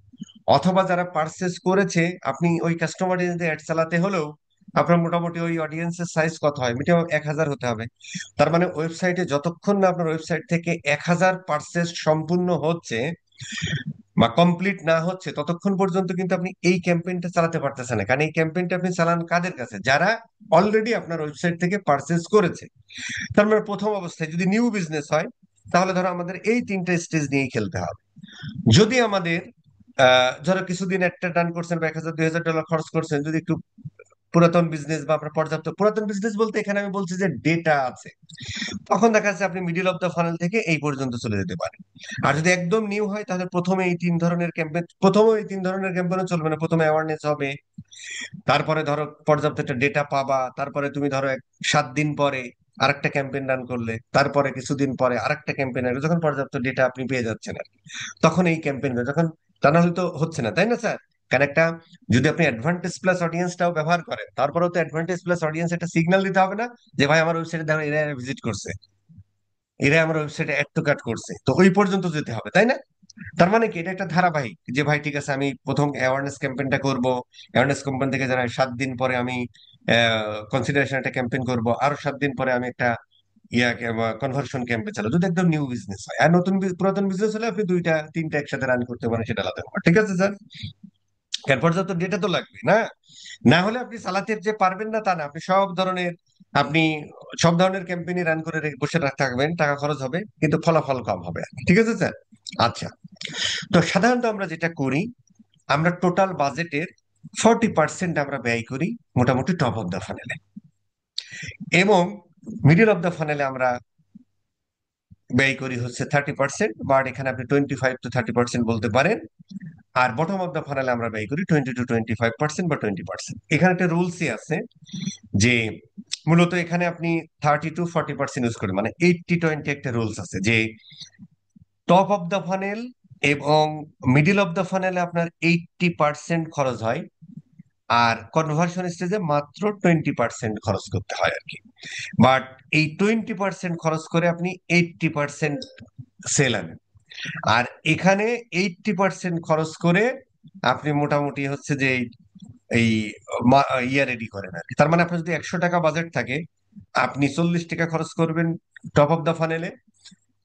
অথবা যারা পারচেস করেছে, আপনি ওই কাস্টমার অডিয়েন্স অ্যাড চালাতে হলেও আপনার মোটামুটি ওই অডিয়েন্সের সাইজ কত হয়, মিনিমাম 1,000 হতে হবে। তার মানে ওয়েবসাইটে যতক্ষণ না আপনার ওয়েবসাইট থেকে 1,000 পার্সেস সম্পূর্ণ হচ্ছে বা কমপ্লিট না হচ্ছে, ততক্ষণ পর্যন্ত কিন্তু আপনি এই ক্যাম্পেইনটা চালাতে পারতেছেন না। কারণ এই ক্যাম্পেইনটা আপনি চালান কাদের কাছে? যারা অলরেডি আপনার ওয়েবসাইট থেকে পারচেস করেছে। তার মানে প্রথম অবস্থায় যদি নিউ বিজনেস হয়, তাহলে ধরো আমাদের এই তিনটা স্টেজ নিয়েই খেলতে হবে। যদি আমাদের ধরো কিছুদিন একটা টার্ন করছেন বা 1,000 2,000 ডলার খরচ করছেন, যদি একটু পুরাতন বিজনেস বা আপনার পর্যাপ্ত পুরাতন বিজনেস বলতে এখানে আমি বলছি যে ডেটা আছে, তখন দেখা যাচ্ছে আপনি মিডিল অফ দ্য ফানেল থেকে এই পর্যন্ত চলে যেতে পারেন। আর যদি একদম নিউ হয়, তাহলে প্রথমে এই তিন ধরনের ক্যাম্পেইন চলবে না। প্রথমে অ্যাওয়ারনেস হবে, তারপরে ধরো পর্যাপ্ত একটা ডেটা পাবা, তারপরে তুমি ধরো 7 দিন পরে আরেকটা ক্যাম্পেইন রান করলে, তারপরে কিছুদিন পরে আরেকটা ক্যাম্পেইন আসবে, যখন পর্যাপ্ত ডেটা আপনি পেয়ে যাচ্ছেন আর কি, তখন এই ক্যাম্পেইন যখন, তা না হলে তো হচ্ছে না, তাই না স্যার? কারণ একটা, যদি আপনি অ্যাডভান্টেজ প্লাস অডিয়েন্সটাও ব্যবহার করেন, তারপরেও তো অ্যাডভান্টেজ প্লাস অডিয়েন্স একটা সিগন্যাল দিতে হবে না, যে ভাই আমার ওয়েবসাইটে দেখো এরা ভিজিট করছে, এরা আমার ওয়েবসাইটে অ্যাড টু কার্ট করছে, তো ওই পর্যন্ত যেতে হবে, তাই না? তার মানে কি, এটা একটা ধারাবাহিক, যে ভাই ঠিক আছে আমি প্রথম অ্যাওয়ারনেস ক্যাম্পেইনটা করব, অ্যাওয়ারনেস ক্যাম্পেইন থেকে যারা 7 দিন পরে আমি কনসিডারেশন একটা ক্যাম্পেইন করব, আরো 7 দিন পরে আমি একটা কনভার্সন ক্যাম্পেইন চালাবো, যদি একদম নিউ বিজনেস হয়। আর পুরাতন বিজনেস হলে আপনি দুইটা তিনটা একসাথে রান করতে পারেন, সেটা আলাদা ব্যাপার। ঠিক আছে স্যার? এর পর্যাপ্ত ডেটা তো লাগবে না, না হলে আপনি চালাতে যে পারবেন না তা না, আপনি সব ধরনের ক্যাম্পেইন রান করে বসে থাকবেন, টাকা খরচ হবে কিন্তু ফলাফল কম হবে আর কি। ঠিক আছে স্যার? আচ্ছা, তো সাধারণত আমরা যেটা করি, আমরা টোটাল বাজেটের 40% আমরা ব্যয় করি মোটামুটি টপ অফ দ্য ফানেলে, এবং মিডল অফ দ্য ফানেলে আমরা ব্যয় করি হচ্ছে 30%, বাট এখানে আপনি 25 to 30% বলতে পারেন। আর বটম অফ দ্য ফানেলে আমরা ব্যয় করি 20 to 25% বা 20%। এখানে একটা রুলসই আছে যে মূলত এখানে আপনি 30 to 40% ইউজ করেন, মানে 80-20 একটা রুলস আছে, যে টপ অফ দ্য ফানেল এবং মিডিল অফ দ্য ফানেলে আপনার 80% খরচ হয়, আর কনভার্সন স্টেজে মাত্র 20% খরচ করতে হয় আর কি। বাট এই 20% খরচ করে আপনি 80% সেল আনেন। আর এখানে 80% খরচ করে আপনি মোটামুটি হচ্ছে যে এই ইয়া রেডি করেন আর কি। তার মানে আপনার যদি 100 টাকা বাজেট থাকে, আপনি 40 টাকা খরচ করবেন টপ অফ দ্য ফানেলে,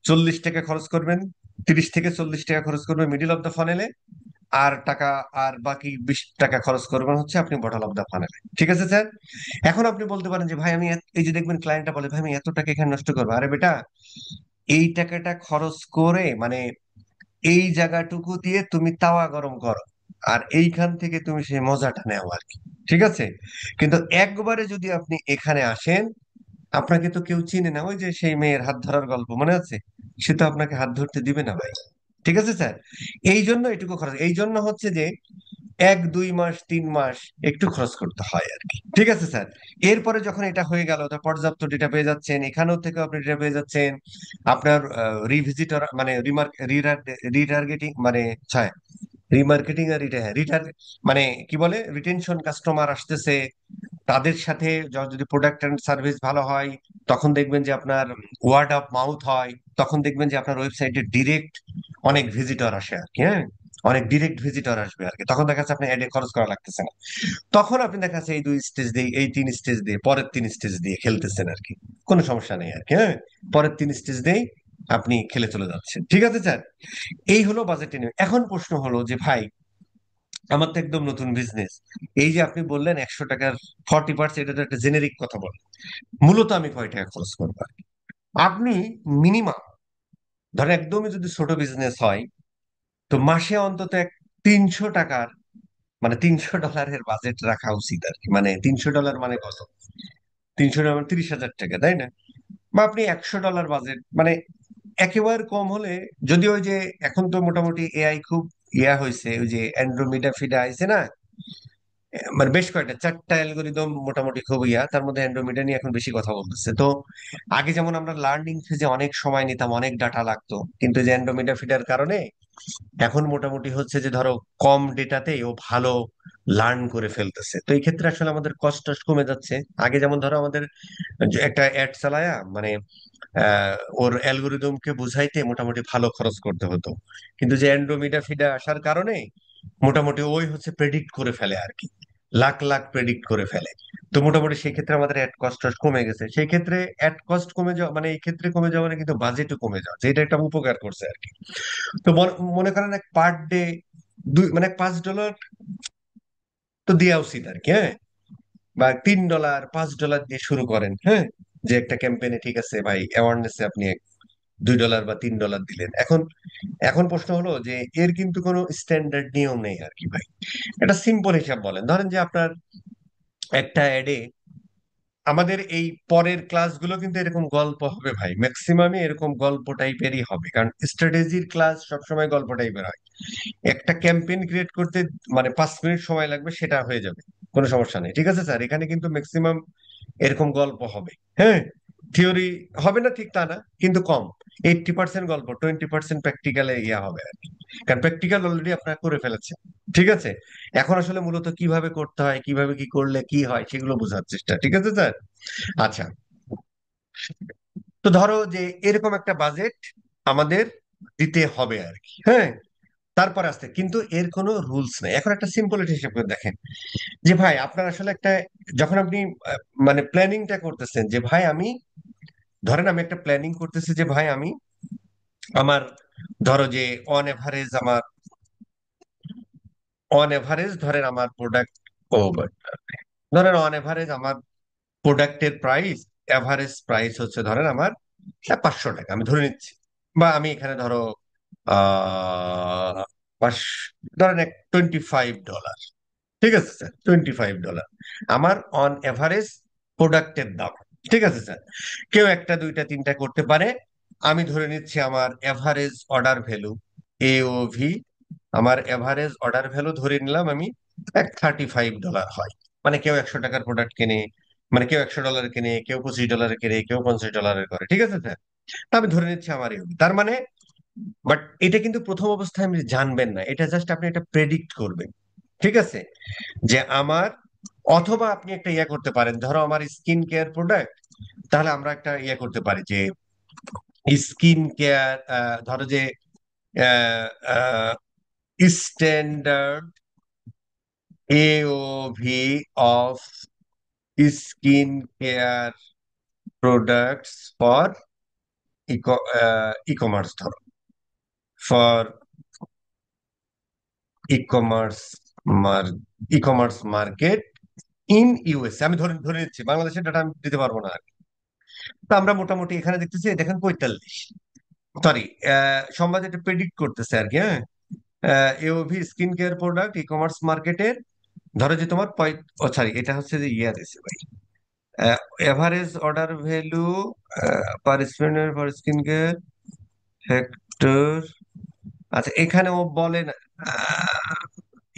40 টাকা খরচ করবেন, 30 থেকে 40 টাকা খরচ করবেন মিডিল অফ দ্য ফানেলে, আর টাকা, আর বাকি 20 টাকা খরচ করবেন হচ্ছে আপনি বটল অফ দ্য ফানেলে। ঠিক আছে স্যার? এখন আপনি বলতে পারেন যে ভাই আমি এই যে দেখবেন ক্লায়েন্টটা বলে ভাই আমি এত টাকা এখানে নষ্ট করবো, আরে বেটা, এই টাকাটা খরচ করে মানে এই জায়গাটুকু দিয়ে তুমি তাওয়া গরম করো, আর এইখান থেকে তুমি সেই মজাটা নেও আর কি। ঠিক আছে? কিন্তু একবারে যদি আপনি এখানে আসেন, আপনাকে তো কেউ চিনে না, ওই যে সেই মেয়ের হাত ধরার গল্প মনে আছে, সে তো আপনাকে হাত ধরতে দিবে না ভাই। ঠিক আছে স্যার? এই জন্য এটুকু খরচ, এই জন্য হচ্ছে যে 1 2 মাস 3 মাস একটু খরচ করতে হয় আর কি, ঠিক আছে স্যার। এরপরে যখন এটা হয়ে গেল, তো পর্যাপ্ত ডেটা পেয়ে যাচ্ছেন, এখানেও থেকে আপনি ডেটা পেয়ে যাচ্ছেন, আপনার রিভিজিটর মানে রিমার্ক রিটার্গেটিং মানে রিমার্কেটিং আর রিটার মানে কি বলে রিটেনশন কাস্টমার আসতেছে, তাদের সাথে যদি প্রোডাক্ট এন্ড সার্ভিস ভালো হয়, তখন দেখবেন যে আপনার ওয়ার্ড অফ মাউথ হয়, তখন দেখবেন যে আপনার ওয়েবসাইটে ডিরেক্ট অনেক ভিজিটর আসে আর কি, হ্যাঁ, অনেক ডিরেক্ট ভিজিটর আসবে আর কি, তখন দেখা যাচ্ছে আপনি অ্যাডে খরচ করা লাগতেছে না। তখন আপনি দেখা যাচ্ছে এই 2 স্টেজ দিয়ে, এই 3 স্টেজ দিয়ে, পরের 3 স্টেজ দিয়ে খেলতেছেন আর কি, কোনো সমস্যা নেই আর কি, হ্যাঁ, পরের 3 স্টেজ দিয়েই আপনি খেলে চলে যাচ্ছেন, ঠিক আছে স্যার। এই হলো বাজেট নিয়ে। এখন প্রশ্ন হলো যে ভাই, আমার তো একদম নতুন বিজনেস, এই যে আপনি বললেন 100 টাকার 40%, এটা তো একটা জেনেরিক কথা বল, মূলত আমি কয় টাকা খরচ করবো আর কি? আপনি মিনিমাম ধরেন একদমই যদি ছোট বিজনেস হয়, তো মাসে অন্তত 300 টাকার মানে $300 বাজেট রাখা উচিত আর কি। মানে $300 মানে কত? 300 টাকা মানে 30,000 টাকা, তাই না? বা আপনি $100 বাজেট মানে একেবারে কম হলে, যদি ওই যে এখন তো মোটামুটি এআই খুব ইয়া হয়েছে, ওই যে অ্যান্ড্রোমিডা ফিডা আইছে না, মানে বেশ কয়েকটা 4টা অ্যালগোরিদম মোটামুটি খুব ইয়া, তার মধ্যে অ্যান্ড্রোমিডা নিয়ে এখন বেশি কথা বলতেছে। তো আগে যেমন আমরা লার্নিং ফেজে অনেক সময় নিতাম, অনেক ডাটা লাগতো, কিন্তু যে অ্যান্ড্রোমিডা ফিডার কারণে এখন মোটামুটি হচ্ছে যে ধরো কম ডেটাতেই ও ভালো লার্ন করে ফেলতেছে। তো এই ক্ষেত্রে আসলে আমাদের কষ্ট কমে যাচ্ছে। আগে যেমন ধরো আমাদের যে একটা অ্যাড চালায়া মানে ওর অ্যালগোরিদমকে বুঝাইতে মোটামুটি ভালো খরচ করতে হতো, কিন্তু যে অ্যান্ড্রোমিডা ফিডা আসার কারণে মোটামুটি ওই হচ্ছে প্রেডিক্ট করে ফেলে আর কি, লাখ লাখ প্রেডিক্ট করে ফেলে। তো মোটামুটি সেই ক্ষেত্রে আমাদের অ্যাড কস্ট কমে গেছে, সেই ক্ষেত্রে অ্যাড কস্ট কমে যাওয়া মানে এই ক্ষেত্রে কমে যাওয়া মানে কিন্তু বাজেটও কমে যাওয়া, যেটা একটা উপকার করছে আর কি। তো মনে করেন এক পার ডে মানে $5 তো দেওয়া উচিত আর কি, হ্যাঁ, বা $3 $5 দিয়ে শুরু করেন, হ্যাঁ, যে একটা ক্যাম্পেইনে ঠিক আছে ভাই, অ্যাওয়ারনেসে আপনি $2 বা $3 দিলেন। এখন এখন প্রশ্ন হলো যে এর কিন্তু কোনো স্ট্যান্ডার্ড নিয়ম নেই আর কি ভাই। এটা সিম্পল হিসাব বলেন, ধরেন যে আপনার একটা অ্যাডে, আমাদের এই পরের ক্লাসগুলো কিন্তু এরকম গল্প হবে ভাই, ম্যাক্সিমামই এরকম গল্প টাইপেরই হবে, কারণ স্ট্র্যাটেজির ক্লাস সবসময় গল্প টাইপের হয়। একটা ক্যাম্পেইন ক্রিয়েট করতে মানে 5 মিনিট সময় লাগবে, সেটা হয়ে যাবে, কোনো সমস্যা নেই, ঠিক আছে স্যার। এখানে কিন্তু ম্যাক্সিমাম এরকম গল্প হবে, হ্যাঁ, থিওরি হবে না ঠিক তা না, কিন্তু কম। 80% গল্প, 20% প্র্যাকটিক্যালে ইয়া হবে আর কি, কারণ প্র্যাকটিক্যাল অলরেডি আপনারা করে ফেলেছেন, ঠিক আছে। এখন আসলে মূলত কিভাবে করতে হয়, কিভাবে কি করলে কি হয় সেগুলো বোঝার চেষ্টা, ঠিক আছে স্যার। আচ্ছা, তো ধরো যে এরকম একটা বাজেট আমাদের দিতে হবে আর কি, হ্যাঁ। তারপর আসতে কিন্তু এর কোনো রুলস নেই। এখন একটা সিম্পল হিসেব করে দেখেন যে ভাই আপনার আসলে একটা, যখন আপনি মানে প্ল্যানিংটা করতেছেন যে ভাই আমি, ধরেন আমি একটা প্ল্যানিং করতেছি যে ভাই আমি আমার, ধরো যে অন এভারেজ আমার, অন এভারেজ ধরেন আমার প্রোডাক্ট, ও ধরেন অন এভারেজ আমার প্রোডাক্টের প্রাইস, এভারেজ প্রাইস হচ্ছে ধরেন আমার 500 টাকা, আমি ধরে নিচ্ছি। বা আমি এখানে ধরো আহ পাঁচ, ধরেন $25, ঠিক আছে স্যার, $25 আমার অন এভারেজ প্রোডাক্টের দাম, ঠিক আছে স্যার। কেউ একটা দুইটা তিনটা করতে পারে, আমি ধরে নিচ্ছি আমার এভারেজ অর্ডার ভ্যালু, AOV, আমার এভারেজ অর্ডার ভ্যালু ধরে নিলাম আমি $35 হয়। মানে কেউ 100 টাকার প্রোডাক্ট কেনে, মানে কেউ $100 কেনে, কেউ $25 কেনে, কেউ $50 করে, ঠিক আছে স্যার। তা আমি ধরে নিচ্ছি আমার AOV, তার মানে, বাট এটা কিন্তু প্রথম অবস্থায় আপনি জানবেন না, এটা জাস্ট আপনি এটা প্রেডিক্ট করবেন, ঠিক আছে, যে আমার, অথবা আপনি একটা ইয়ে করতে পারেন, ধরো আমার স্কিন কেয়ার প্রোডাক্ট, তাহলে আমরা একটা ইয়ে করতে পারি যে স্কিন কেয়ার, ধরো যে standard AOV of skin care products for e commerce, ধরো ফর ই কমার্স মার e commerce market in USA, আমি ধরে ধরে নিচ্ছি, বাংলাদেশের ডাটা আমি দিতে পারবো না আর কি। তো আমরা মোটামুটি এখানে দেখতেছি দেখেন 45, সরি, সম্বাদ এটা প্রেডিক্ট করতেছে আর কি, হ্যাঁ। AOV skin care product e commerce মার্কেটের, ধরো যে তোমার ও সরি, এটা হচ্ছে যে ইয়া দিছে ভাই, average order value per spender for skin care factor. আচ্ছা, এখানে ও বলে না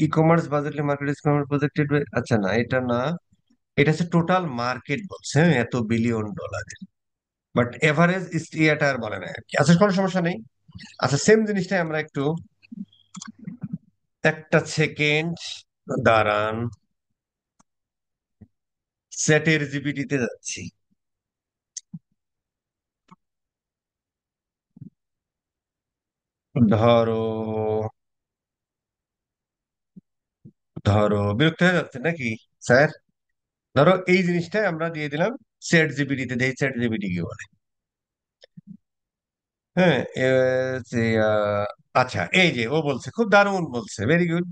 ই কমার্স বাজেটলি মার্কেট ইজ প্রজেক্টেড, আচ্ছা না এটা না, এটা হচ্ছে টোটাল মার্কেট বলছে, হ্যাঁ, এত বিলিয়ন ডলারের। বাট এভারেজ এটা আর বলে না আর কি। আচ্ছা কোনো সমস্যা নেই। আচ্ছা সেম জিনিসটাই আমরা একটু, একটা সেকেন্ড দাঁড়ান, চ্যাটের জিপিটিতে যাচ্ছি। ধরো, বিরক্ত হয়ে যাচ্ছে নাকি স্যার? ধরো এই জিনিসটাই আমরা দিয়ে দিলাম চ্যাট জিপিটিতে, দেখি চ্যাট জিপিটি কি বলে। হ্যাঁ যে আচ্ছা এই যে ও বলছে, খুব দারুণ বলছে, ভেরি গুড।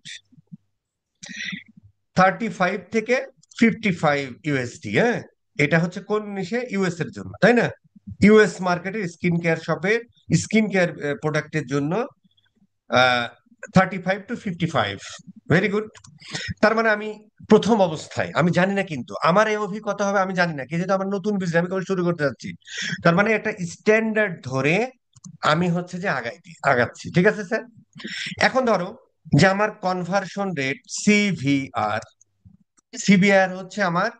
35 থেকে 55 USD, হ্যাঁ, এটা হচ্ছে কোন নিশে, ইউএস এর জন্য, তাই না? ইউএস মার্কেটের স্কিন কেয়ার শপের স্কিন কেয়ার প্রোডাক্টের জন্য 35 to 55, ভেরি গুড। তার মানে আমি প্রথম অবস্থায়, আমি জানি না কিন্তু আমার এই অভিজ্ঞতা হবে আমি জানি না কি, যেহেতু আমার নতুন বিজনেস আমি কেবল শুরু করতে যাচ্ছি। তার মানে একটা স্ট্যান্ডার্ড ধরে আমি হচ্ছে যে আগাচ্ছি, ঠিক আছে স্যার। এখন ধরো যে আমার কনভার্সন রেট সিভিআর, সিবিআর হচ্ছে আমার,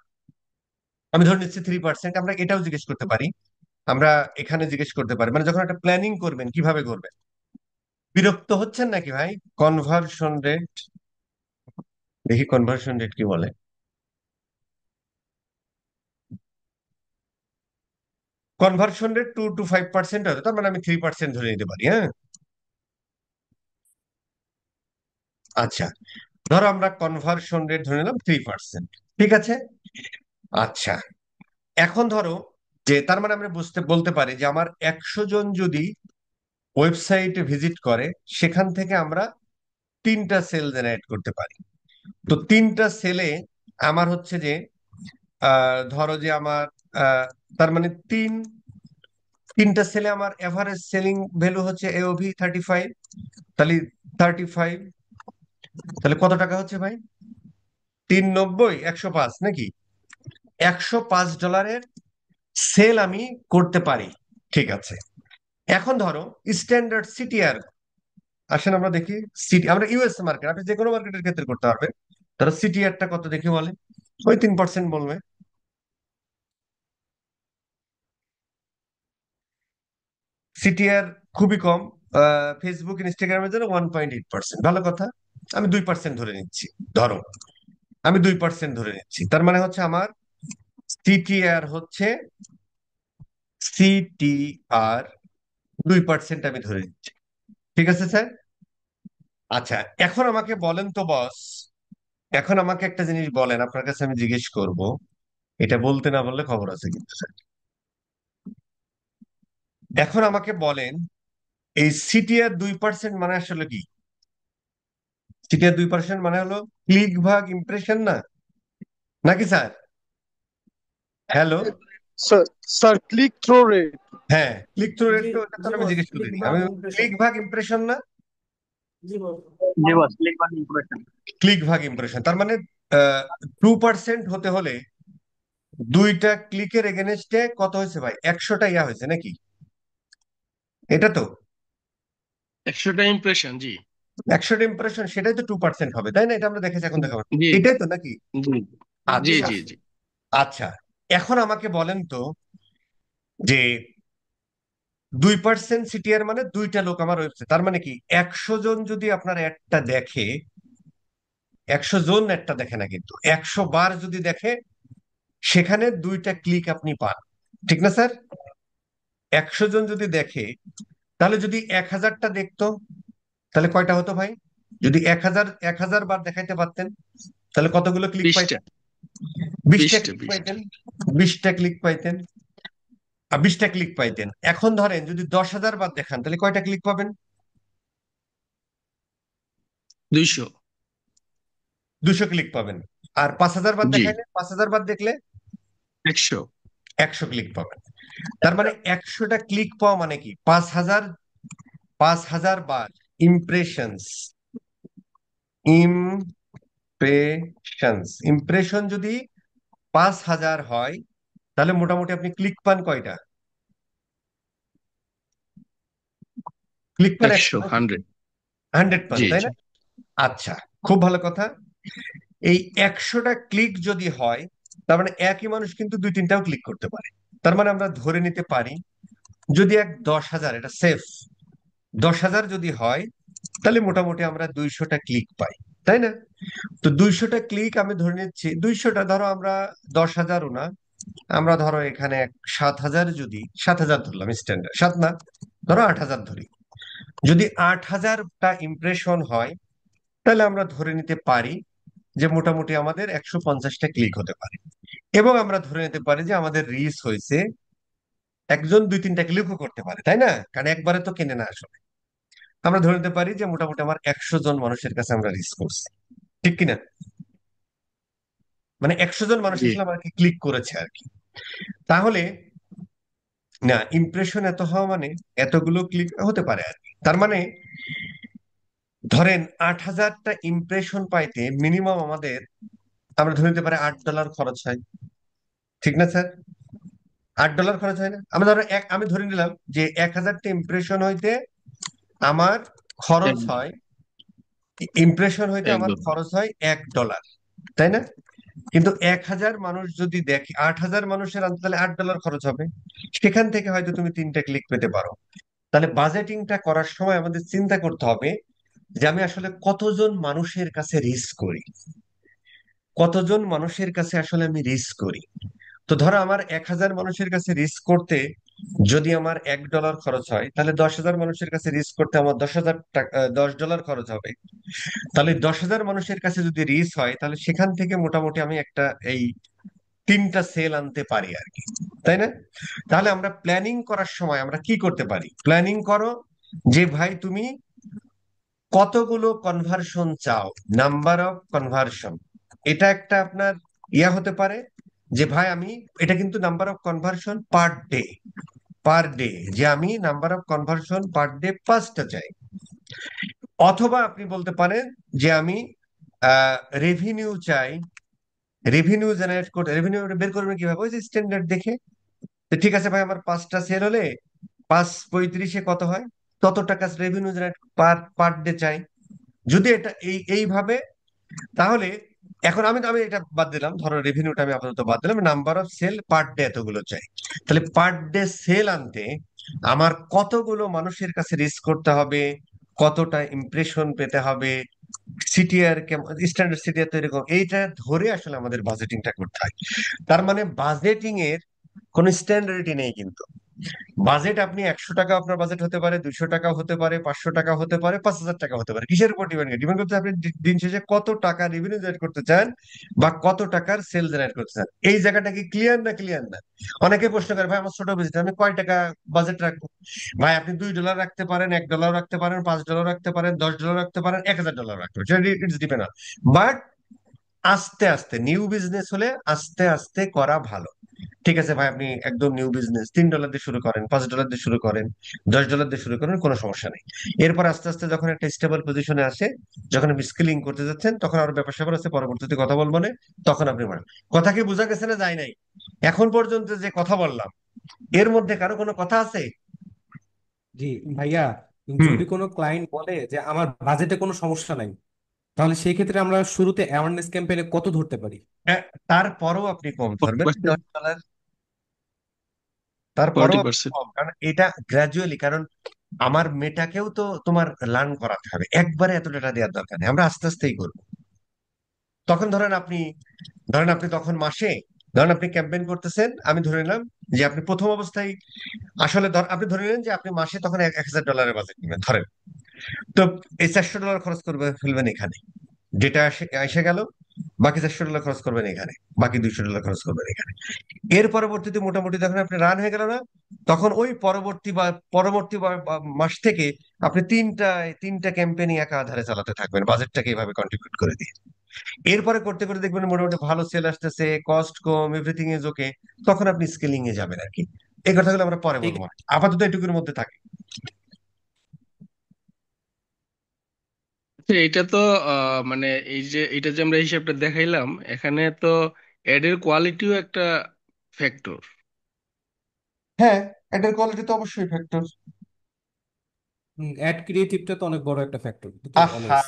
আমি ধরে নিচ্ছি 3%। আমরা এটাও জিজ্ঞেস করতে পারি, আমরা এখানে জিজ্ঞেস করতে পারি, মানে যখন একটা প্ল্যানিং করবেন কিভাবে করবেন। বিরক্ত হচ্ছেন নাকি ভাই? কনভার্সন রেট, দেখি কনভার্সন রেট কি বলে। কনভার্সন রেট 2 to 5% হতো, তার মানে আমি 3% ধরে নিতে পারি, হ্যাঁ। আচ্ছা ধরো আমরা কনভার্সন রেট ধরে নিলাম 3%, ঠিক আছে। আচ্ছা এখন ধরো যে তার মানে আমরা বলতে পারি যে আমার 100 জন যদি ওয়েবসাইটে ভিজিট করে, সেখান থেকে আমরা 3টা সেল জেনারেট করতে পারি। তো 3টা সেলে আমার হচ্ছে যে ধরো যে আমার আহ, তার মানে 3টা সেলে আমার এভারেজ সেলিং ভ্যালু হচ্ছে এওভি 35, তাহলে 35, তাহলে কত টাকা হচ্ছে ভাই? 390, 105 নাকি? $105 সেল আমি করতে পারি, ঠিক আছে। এখন ধরো স্ট্যান্ডার্ড সিটিআর, আসেন আমরা দেখি। সিটি, আমরা ইউএস মার্কেট, আপনি যে কোনো মার্কেটের ক্ষেত্রে করতে পারবেন। ধরো সিটিআরটা কত দেখি বলে, ওই 3% বলবে। সিটিআর খুবই কম, ফেসবুক ইনস্টাগ্রামের জন্য 1.8%, ভালো কথা। আমি 2% ধরে নিচ্ছি, ধরো আমি 2% ধরে নিচ্ছি, তার মানে হচ্ছে আমার সিটিআর হচ্ছে, সিটিআর 2% আমি ধরে নিচ্ছি, ঠিক আছে স্যার। আচ্ছা এখন আমাকে বলেন তো বস, এখন আমাকে একটা জিনিস বলেন, আপনার কাছে আমি জিজ্ঞেস করব, এটা বলতে না বললে খবর আছে কিন্তু স্যার। এখন আমাকে বলেন এই সিটিআর 2% মানে আসলে কি? সিটিআর 2% মানে হলো ক্লিক ভাগ ইমপ্রেশন না, নাকি sir? Hello. Sir, sir click through rate. হ্যাঁ ক্লিক থ্রু রেট, জি, তো ওটা তো জি আমি বস, জিজ্ঞেস ক্লিক করিনি, ভাগ আমি ইমপ্রেশন। ক্লিক ভাগ ইমপ্রেশন না, জি বস। জি বস, ক্লিক বাটন ইনফরমেশন। ক্লিক ভাগ ইমপ্রেশন তার মানে 2% হতে হলে 2টা ক্লিকের এগেনস্টে কত হয়েছে ভাই, 100টা ইয়া হয়েছে নাকি? এটা তো 100টা ইমপ্রেশন, জি। 100টা ইমপ্রেশন, সেটাই তো 2% হবে, তাই না? এটা আমরা দেখেছি, এখন দেখাবো। জি, এটাই তো নাকি? জি, জি, আচ্ছা, জি, জি। আচ্ছা এখন আমাকে বলেন তো যে 2% সিটিআর মানে 2টা লোক আমার ওয়েবসাইট, তার মানে কি 100 জন যদি আপনার একটা দেখে, 100 জন একটা দেখে না কিন্তু 100 বার যদি দেখে, সেখানে 2টা ক্লিক আপনি পান, ঠিক না স্যার? 100 জন যদি দেখে, তাহলে যদি 1000টা দেখতো, তাহলে কয়টা হতো ভাই? যদি 1000 বার দেখাইতে পারতেন, তাহলে কতগুলো ক্লিক 20টা, পাইতেন? বিশটা 20টা, ক্লিক 20টা। পাইতেন, 20টা ক্লিক পাইতেন, আর 20টা ক্লিক পাইতেন। এখন ধরেন যদি 10,000 বার দেখান, তাহলে কয়টা ক্লিক পাবেন? 200। 200 ক্লিক পাবেন। আর 5,000 বার জি, দেখাইলে, 5,000 বার দেখলে 100। 100 ক্লিক পাবেন। তার মানে 100টা ক্লিক পাওয়া মানে কি 5,000, 5,000 বার ইমপ্রেশনস, ইমপ্রেশন যদি 5,000 হয়, তাহলে মোটামুটি আপনি ক্লিক পান কয়টা? ক্লিক পান 100 100, নাকি? 100। 100 পান, জি, তাই জি। না? আচ্ছা খুব ভালো কথা। এই 100টা ক্লিক যদি হয়, তার মানে একই মানুষ কিন্তু দুই তিনটাও ক্লিক করতে পারে। তার মানে আমরা ধরে নিতে পারি, যদি 10,000, এটা সেফ, 10,000 যদি হয়, তাহলে মোটামুটি আমরা 200টা ক্লিক পাই, তাই না? তো 200টা ক্লিক আমি ধরে নিচ্ছি, 200টা ধরো আমরা 10,000ও না, আমরা ধরো এখানে 7,000, যদি 7,000 ধরলাম, স্ট্যান্ডার্ড 7 না, ধরো 8,000 ধরি। যদি 8,000টা ইমপ্রেশন হয়, তাহলে আমরা ধরে নিতে পারি যে মোটামুটি আমাদের 150টা ক্লিক হতে পারে। এবং আমরা ধরে নিতে পারি যে আমাদের রিচ হয়েছে, একজন দুই তিনটা ক্লিকও করতে পারে, তাই না? কারণ একবারে তো কেনে না আসলে। আমরা ধরে নিতে পারি যে মোটামুটি আমার 100 জন মানুষের কাছে আমরা রিচ করছি, ঠিক কিনা? মানে 100 জন মানুষ জি আসলে আমাকে ক্লিক করেছে আর কি। তাহলে না, ইমপ্রেশন এত হওয়া মানে এতগুলো ক্লিক হতে পারে আর কি। তার মানে ধরেন 8,000টা ইমপ্রেশন পাইতে মিনিমাম আমাদের, আমরা ধরে নিতে পারি $8 খরচ হয়, ঠিক না স্যার? $8 খরচ হয় না? আমরা ধরো আমি ধরে নিলাম যে 1,000টা ইমপ্রেশন হইতে আমার খরচ একদম হয়, ইমপ্রেশন হইতে আমার একদম। খরচ হয় $1, তাই না? কিন্তু 1,000 মানুষ যদি দেখে, 8,000 মানুষের আনতে, তাহলে $8 খরচ হবে। সেখান থেকে হয়তো তুমি তিনটা ক্লিক পেতে পারো। তাহলে বাজেটিংটা করার সময় আমাদের চিন্তা করতে হবে যে আমি আসলে কতজন মানুষের কাছে রিস্ক করি, কতজন মানুষের কাছে আসলে আমি রিস্ক করি। তো ধরো আমার 1,000 মানুষের কাছে রিস্ক করতে যদি আমার $1 খরচ হয়, তাহলে 10,000 মানুষের কাছে রিস্ক করতে আমার 10,000 টাকা, $10 খরচ হবে। তাহলে 10,000 মানুষের কাছে যদি রিস্ক হয়, তাহলে সেখান থেকে মোটামুটি আমি একটা এই তিনটা সেল আনতে পারি আর কি, তাই না? তাহলে আমরা প্ল্যানিং করার সময় আমরা কি করতে পারি? প্ল্যানিং করো যে ভাই তুমি কতগুলো কনভার্সন চাও, নাম্বার অফ কনভার্সন। এটা একটা আপনার ইয়া হতে পারে যে ভাই আমি, এটা কিন্তু number of conversion per day, per day, যে আমি number of conversion per day 5টা চাই। অথবা আপনি বলতে পারেন যে আমি রেভিনিউ চাই, রেভিনিউ জেনারেট করতে, রেভিনিউ বের করবেন কিভাবে? ওই যে স্ট্যান্ডার্ড দেখে, তো ঠিক আছে ভাই আমার 5টা সেল হলে 5 × 35 কত হয়, তত টাকা রেভিনিউ জেনারেট পার পার ডে চাই। যদি এটা এইভাবে, তাহলে এখন আমি আমি এটা বাদ দিলাম, ধরো রেভিনিউটা আমি আপাতত বাদ দিলাম, number of cell per day এতগুলো চাই। তাহলে পার ডে সেল আনতে আমার কতগুলো মানুষের কাছে রিচ করতে হবে, কতটা ইমপ্রেশন পেতে হবে, সিটিআর কেমন, স্ট্যান্ডার্ড সিটিআর তো এরকম, এইটা ধরে আসলে আমাদের বাজেটিংটা করতে হয়। তার মানে বাজেটিং এর কোনো স্ট্যান্ডার্ডই নেই কিন্তু। বাজেট আপনি 100 টাকা আপনার বাজেট হতে পারে, 200 টাকা হতে পারে, 500 টাকা হতে পারে, 5,000 টাকা হতে পারে। কিসের উপর ডিপেন্ড করে? ডিপেন্ড করতে আপনি দিন শেষে কত টাকা রেভিনিউ জেনারেট করতে চান বা কত টাকার সেল জেনারেট করতে চান। এই জায়গাটা কি ক্লিয়ার না? ক্লিয়ার না? অনেকে প্রশ্ন করে ভাই আমার ছোট বিজনেস, আমি কয় টাকা বাজেট রাখবো? ভাই আপনি $2 রাখতে পারেন, $1 রাখতে পারেন, $5 রাখতে পারেন, $10 রাখতে পারেন, $1,000 রাখতে পারেন, ইটস ডিপেন্ড। বাট আস্তে আস্তে নিউ বিজনেস হলে আস্তে আস্তে করা ভালো। ঠিক আছে ভাই, আপনি একদম নিউ বিজনেস $3 দিয়ে শুরু করেন, $5 দিয়ে শুরু করেন, $10 দিয়ে শুরু করেন, কোনো সমস্যা নেই। এরপর আস্তে আস্তে যখন একটা স্টেবল পজিশনে আসে, যখন আপনি স্কিলিং করতে যাচ্ছেন, তখন আরো ব্যাপার স্যাপার আছে, পরবর্তীতে কথা বলবো না, তখন আপনি বাড়ান। কথা কি বোঝা গেছে না যায় নাই? এখন পর্যন্ত যে কথা বললাম, এর মধ্যে কারো কোনো কথা আছে? জি ভাইয়া, হুম। যদি কোনো ক্লায়েন্ট বলে যে আমার বাজেটে কোনো সমস্যা নাই, তাহলে সেই ক্ষেত্রে আমরা শুরুতে অ্যাওয়ারনেস ক্যাম্পেইনে কত ধরতে পারি? তারপরও আপনি কম ধরবেন, 40%। $10, তারপরও ফর্টি আপনি পার্সেন্ট কম, কারণ এটা গ্রাজুয়ালি, কারণ আমার মেয়েটাকেও তো তোমার লার্ন করাতে হবে, একবারে এত টাকা দেওয়ার দরকার নেই, আমরা আস্তে আস্তেই করবো। তখন ধরেন আপনি তখন মাসে, ধরেন আপনি ক্যাম্পেইন করতেছেন, আমি ধরে নিলাম যে আপনি প্রথম অবস্থায় আসলে আপনি ধরে নিলেন যে আপনি মাসে তখন $1,000 বাজেট নেবেন ধরেন। তো এই $400 খরচ করবে ফেলবেন এখানে, যেটা এসে গেল। বাকি $400 খরচ করবেন এখানে, বাকি $200 খরচ করবেন এখানে। এর পরবর্তীতে মোটামুটি যখন আপনি রান হয়ে গেল না, তখন ওই পরবর্তী মাস থেকে আপনি তিনটা তিনটা ক্যাম্পেইনই একাধারে চালাতে থাকবেন, বাজেটটাকে এইভাবে কন্ট্রিবিউট করে দিয়ে। এরপরে করতে করতে দেখবেন মোটামুটি ভালো সেল আসতেছে, cost com, everything is okay, তখন আপনি স্কেলিং এ যাবেন আর কি। এই কথাগুলো আমরা পরে ঠিক। বলবো, আপাতত এটুকুর মধ্যে থাকে। আচ্ছা, এটা তো মানে এই যে এটা যে আমরা হিসাবটা দেখাইলাম, এখানে তো এডের কোয়ালিটিও একটা ফ্যাক্টর। হ্যাঁ, এটার কোয়ালিটি তো অবশ্যই ফ্যাক্টর। অ্যাড ক্রিয়েটিভটা তো অনেক বড় একটা ফ্যাক্টর, তো আহা, অলওয়েজ।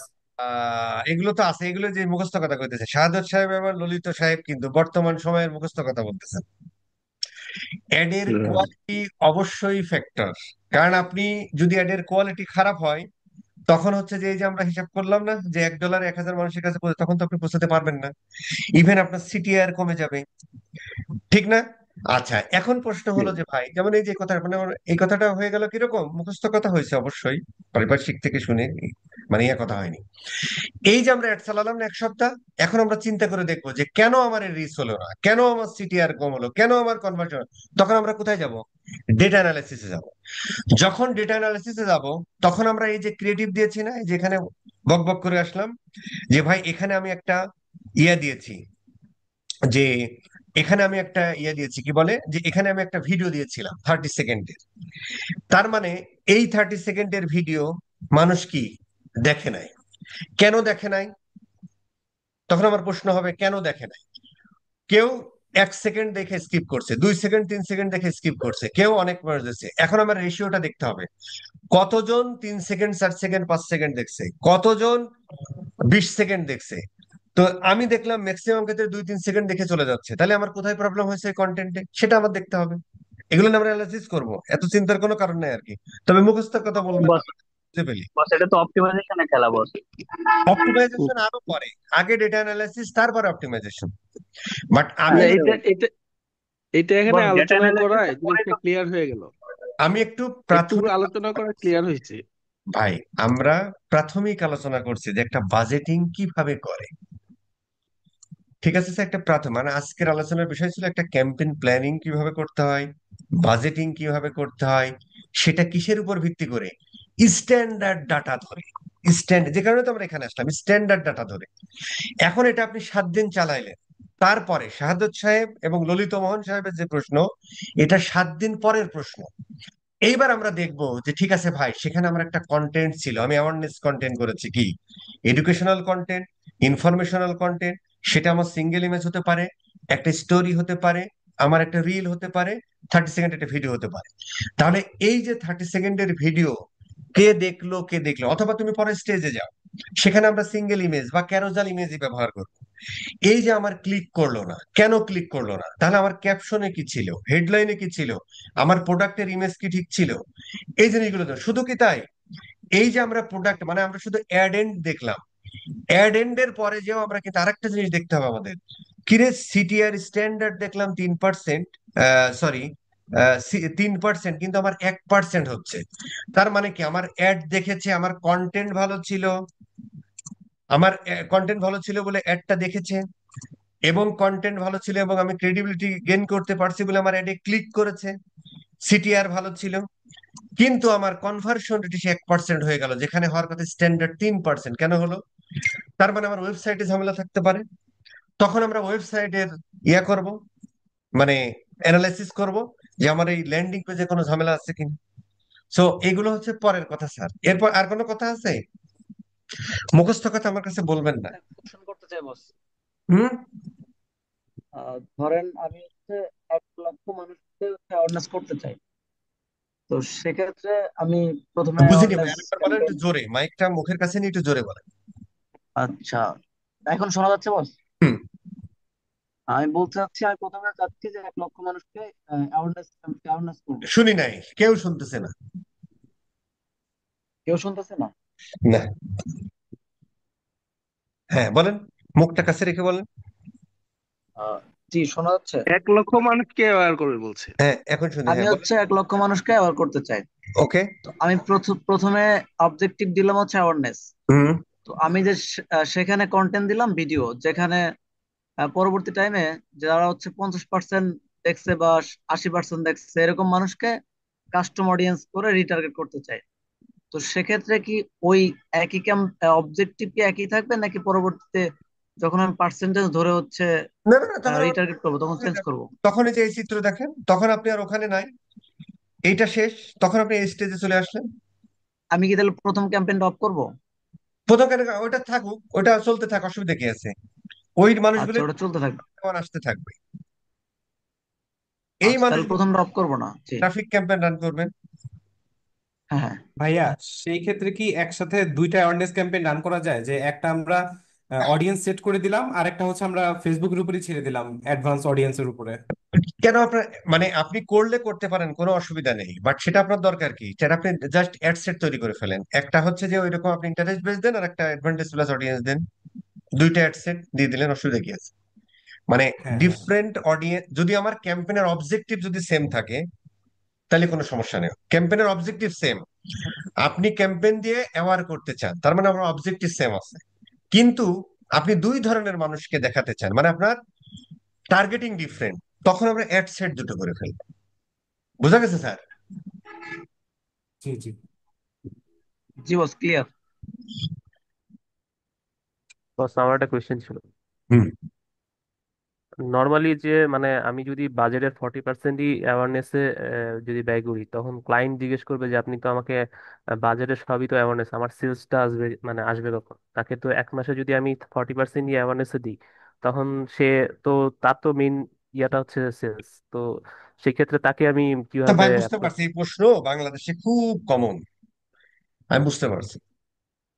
এগুলো তো আছে, এগুলো যে মুখস্থ কথা কইতেছে শাহাদত সাহেব এবং ললিত সাহেব কিন্তু বর্তমান সময়ের মুখস্থ কথা বলতেছেন। অ্যাডের হুম। কোয়ালিটি অবশ্যই ফ্যাক্টর। কারণ আপনি যদি অ্যাডের কোয়ালিটি খারাপ হয়, তখন হচ্ছে যে এই যে আমরা হিসাব করলাম না যে $1 1000 মানুষের কাছে তখন তো আপনি পৌঁছাতে পারবেন না। ইভেন আপনার সিটিআর কমে যাবে, ঠিক না? আচ্ছা, এখন প্রশ্ন হলো যে ভাই, যেমন এই যে কথা মানে আমার এই কথাটা হয়ে গেল কিরকম মুখস্থ কথা হয়েছে, অবশ্যই পারিপার্শ্বিক থেকে শুনে, মানে ইয়ে কথা হয়নি। এই যে আমরা অ্যাড চালালাম না 1 সপ্তাহ, এখন আমরা চিন্তা করে দেখবো যে কেন আমার রিচ হলো না, কেন আমার সিটিআর কম হলো, কেন আমার কনভার্সন। তখন আমরা কোথায় যাব? ডেটা অ্যানালাইসিসে যাব। যখন ডেটা অ্যানালাইসিসে যাব, তখন আমরা এই যে ক্রিয়েটিভ দিয়েছি না, এই যে এখানে বক বক করে আসলাম যে ভাই এখানে আমি একটা ইয়া দিয়েছি, যে এখানে আমি একটা ইয়ে দিয়েছি, কি বলে যে এখানে আমি একটা ভিডিও দিয়েছিলাম 30 সেকেন্ডের। তার মানে এই 30 সেকেন্ডের ভিডিও মানুষ কি দেখে নাই? কেন দেখে নাই? তখন আমার প্রশ্ন হবে কেন দেখে নাই? কেউ 1 সেকেন্ড দেখে স্কিপ করছে, 2 সেকেন্ড 3 সেকেন্ড দেখে স্কিপ করছে, কেউ অনেক মানুষ দেখছে। এখন আমার রেশিওটা দেখতে হবে, কতজন 3 সেকেন্ড 4 সেকেন্ড 5 সেকেন্ড দেখছে, কতজন 20 সেকেন্ড দেখছে। তো আমি দেখলাম ম্যাক্সিমাম ক্ষেত্রে 2 3 সেকেন্ড দেখে চলে যাচ্ছে, তাহলে আমার কোথায় প্রবলেম হয়েছে কন্টেন্টে, সেটা আমার দেখতে হবে। এগুলো নিয়ে আমরা অ্যানালাইসিস করবো, এত চিন্তার কোনো কারণ নেই আর কি। তবে মুখস্থের কথা বলবেন না, বস বুঝতে পেলি। বস এটা তো অপটিমাইজেশনের খেলা বস। অপটিমাইজেশন আরো পরে, আগে ডেটা অ্যানালাইসিস তারপরে অপটিমাইজেশন। বাট আমি না, আরে এটা এটা এটা এখানে বস ডেটা আলোচনা অ্যানালাইসিস করায় এর পরে জিনিসটা তো ক্লিয়ার হয়ে গেল। আমি একটু একটু প্রাথমিক আলোচনা করা ক্লিয়ার হয়েছে। ভাই, আমরা প্রাথমিক আলোচনা করছি যে একটা বাজেটিং কিভাবে করে, ঠিক আছে স্যার? একটা প্রাথমিক মানে আজকের আলোচনার বিষয় ছিল একটা ক্যাম্পেইন প্ল্যানিং কিভাবে করতে হয়, বাজেটিং কিভাবে করতে হয়, সেটা কিসের উপর ভিত্তি করে? স্ট্যান্ডার্ড ডাটা ধরে। যে কারণে তো আমরা এখানে আসলাম, স্ট্যান্ডার্ড ডাটা ধরে। এখন এটা আপনি 7 দিন চালাইলেন, তারপরে শাহাদত সাহেব এবং ললিত মোহন সাহেবের যে প্রশ্ন, এটা 7 দিন পরের প্রশ্ন। এইবার আমরা দেখবো যে ঠিক আছে ভাই, সেখানে আমার একটা কন্টেন্ট ছিল, আমি অ্যাওয়ারনেস কন্টেন্ট করেছি, কি এডুকেশনাল কন্টেন্ট, ইনফরমেশনাল কন্টেন্ট। সেটা আমার সিঙ্গেল ইমেজ হতে পারে, একটা স্টোরি হতে পারে, আমার একটা রিল হতে পারে, 30 সেকেন্ড একটা ভিডিও হতে পারে। তাহলে এই যে 30 সেকেন্ডের ভিডিও কে দেখলো, অথবা তুমি পরে স্টেজে যাও, সেখানে আমরা সিঙ্গেল ইমেজ বা ক্যারোজাল ইমেজই ব্যবহার করবো। এই যে আমার ক্লিক করলো না, কেন ক্লিক করলো না? তাহলে আমার ক্যাপশনে কি ছিল, হেডলাইনে কি ছিল, আমার প্রোডাক্টের ইমেজ কি ঠিক ছিল? এই জিনিসগুলো তো শুধু কি তাই, এই যে আমরা প্রোডাক্ট মানে আমরা শুধু অ্যাড এন্ড দেখলাম, অ্যাড এন্ড এর পরে যেও আমরা কিন্তু আরেকটা জিনিস দেখতে হবে আমাদের। কিরে, সিটিআর স্ট্যান্ডার্ড দেখলাম 3%, সরি 3%, কিন্তু আমার 1% হচ্ছে। তার মানে কি আমার অ্যাড দেখেছে, আমার কন্টেন্ট ভালো ছিল, আমার কন্টেন্ট ভালো ছিল বলে অ্যাডটা দেখেছে, এবং কন্টেন্ট ভালো ছিল এবং আমি ক্রেডিবিলিটি গেইন করতে পারছি বলে আমার অ্যাডে ক্লিক করেছে, সিটিআর ভালো ছিল। কিন্তু আমার কনভার্সন রেট 1% হয়ে গেল, যেখানে হওয়ার কথা স্ট্যান্ডার্ড 3%, কেন হলো? তার মানে আমার ওয়েবসাইটে ঝামেলা থাকতে পারে। তখন আমরা ওয়েবসাইটের ইয়া করব, মানে অ্যানালাইসিস করব যে আমার এই ল্যান্ডিং পেজে কোনো ঝামেলা আছে কিনা। সো এগুলো হচ্ছে পরের কথা স্যার। এরপর আর কোনো কথা আছে? মুখস্থ কথা আমার কাছে বলবেন না। কোশ্চেন করতে চাই বস। হুম। ধরেন আমি হচ্ছে 1 লক্ষ মানুষকে অ্যাওয়ারনেস করতে চাই। তো সেক্ষেত্রে আমি প্রথমে বুঝিনি ভাই, অ্যাওয়ারনেস আরেকবার বলেন ক্যাম্পেইন। একটু জোরে, মাইকটা মুখের কাছে নিয়ে একটু জোরে বলেন। আচ্ছা, এখন শোনা যাচ্ছে বস? হুম। আমি বলতে চাচ্ছি, আমি প্রথমে চাচ্ছি যে 1 লক্ষ মানুষকে অ্যাওয়ারনেস অ্যাওয়ারনেস করবো। শুনি নাই, কেউ শুনতেছে না। কেউ শুনতেছে না? না। হ্যাঁ বলেন, মুখটা কাছে রেখে বলেন। আহ, জি, শোনা যাচ্ছে। 1 লক্ষ মানুষকে অ্যাওয়্যার করবে বলছে। হ্যাঁ এখন শুনি, আমি হ্যাঁ বলেন। হচ্ছে 1 লক্ষ মানুষকে অ্যাওয়ার করতে চাই। ওকে। তো আমি প্রথমে অবজেক্টিভ দিলাম হচ্ছে অ্যাওয়ারনেস। হুম। তো আমি যে সেখানে কন্টেন্ট দিলাম ভিডিও, যেখানে পরবর্তী টাইমে যারা হচ্ছে 50% দেখছে বা 80% দেখছে, এরকম মানুষকে কাস্টম অডিয়েন্স করে রিটার্গেট করতে চাই। তো সেক্ষেত্রে কি ওই একই অবজেক্টিভ কি একই থাকবে, নাকি পরবর্তীতে যখন আমি পার্সেন্টেজ ধরে হচ্ছে না না না, তখন রিটার্গেট করবো তখন চেঞ্জ করবো? তখন এই যে এই চিত্র দেখেন, তখন আপনি আর ওখানে নাই, এইটা শেষ, তখন আপনি এই স্টেজে চলে আসলেন। আমি কি তাহলে প্রথম ক্যাম্পেইন অফ করব? প্রথম কেন, ওইটা থাকুক, ওইটা চলতে থাক, অসুবিধা কি আছে? ওই আচ্ছা, মানুষগুলো ওটা চলতে থাকবে। আসতে থাকবে। এই আচ্ছা, তাহলে মানুষগুলো প্রথমটা অফ করবো না, জি। ট্রাফিক ক্যাম্পেইন রান করবেন। হ্যাঁ, হ্যাঁ। ভাইয়া, সেই ক্ষেত্রে কি একসাথে দুইটা অ্যাওয়ারনেস ক্যাম্পেইন রান করা যায়? যে একটা আমরা অডিয়েন্স সেট করে দিলাম, আর একটা হচ্ছে আমরা ফেসবুকের উপরে ছেড়ে দিলাম অ্যাডভান্স অডিয়েন্সের উপরে। কেন আপনার, মানে আপনি করলে করতে পারেন, কোনো অসুবিধা নেই, বাট সেটা আপনার দরকার কি? সেটা আপনি জাস্ট অ্যাড সেট তৈরি করে ফেলেন। একটা হচ্ছে যে ওইরকম আপনি ইন্টারেস্ট বেস দেন, আর একটা অ্যাডভান্টেজ প্লাস অডিয়েন্স দেন। দুইটা অ্যাড সেট দিয়ে দিলেন, অসুবিধা কি আছে? মানে হ্যাঁ, হ্যাঁ। ডিফারেন্ট অডিয়েন্স, যদি আমার ক্যাম্পেইনের অবজেক্টিভ যদি সেম থাকে তাহলে কোনো সমস্যা নেই। ক্যাম্পেইনের অবজেক্টিভ সেম, আপনি ক্যাম্পেইন দিয়ে অ্যাওয়ার করতে চান, তার মানে আমার অবজেক্টিভ সেম আছে। কিন্তু আপনি দুই ধরনের মানুষকে দেখাতে চান, মানে আপনার টার্গেটিং ডিফারেন্ট, তখন আমরা অ্যাড সেট দুটো করে ফেলবো। বুঝা গেছে স্যার? জি, জি। জি বস, ক্লিয়ার। বস, আমার একটা কোয়েশ্চেন ছিল। হুম। নর্মালি যে মানে আমি যদি বাজেটের 40%ই অ্যাওয়ারনেসে যদি ব্যয় করি, তখন ক্লায়েন্ট জিজ্ঞেস করবে যে আপনি তো আমাকে বাজেটের সবই তো অ্যাওয়ারনেস, আমার সেলসটা আসবে মানে আসবে কখন? তাকে তো এক মাসে যদি আমি 40% অ্যাওয়ারনেসে দিই, তখন সে তো, তার তো মেইন ইয়াটা হচ্ছে সেলস। তো সেক্ষেত্রে তাকে আমি তা কিভাবে ভাই বুঝতে approach- পারছি, এই প্রশ্ন বাংলাদেশে খুব কমন, আমি বুঝতে পারছি।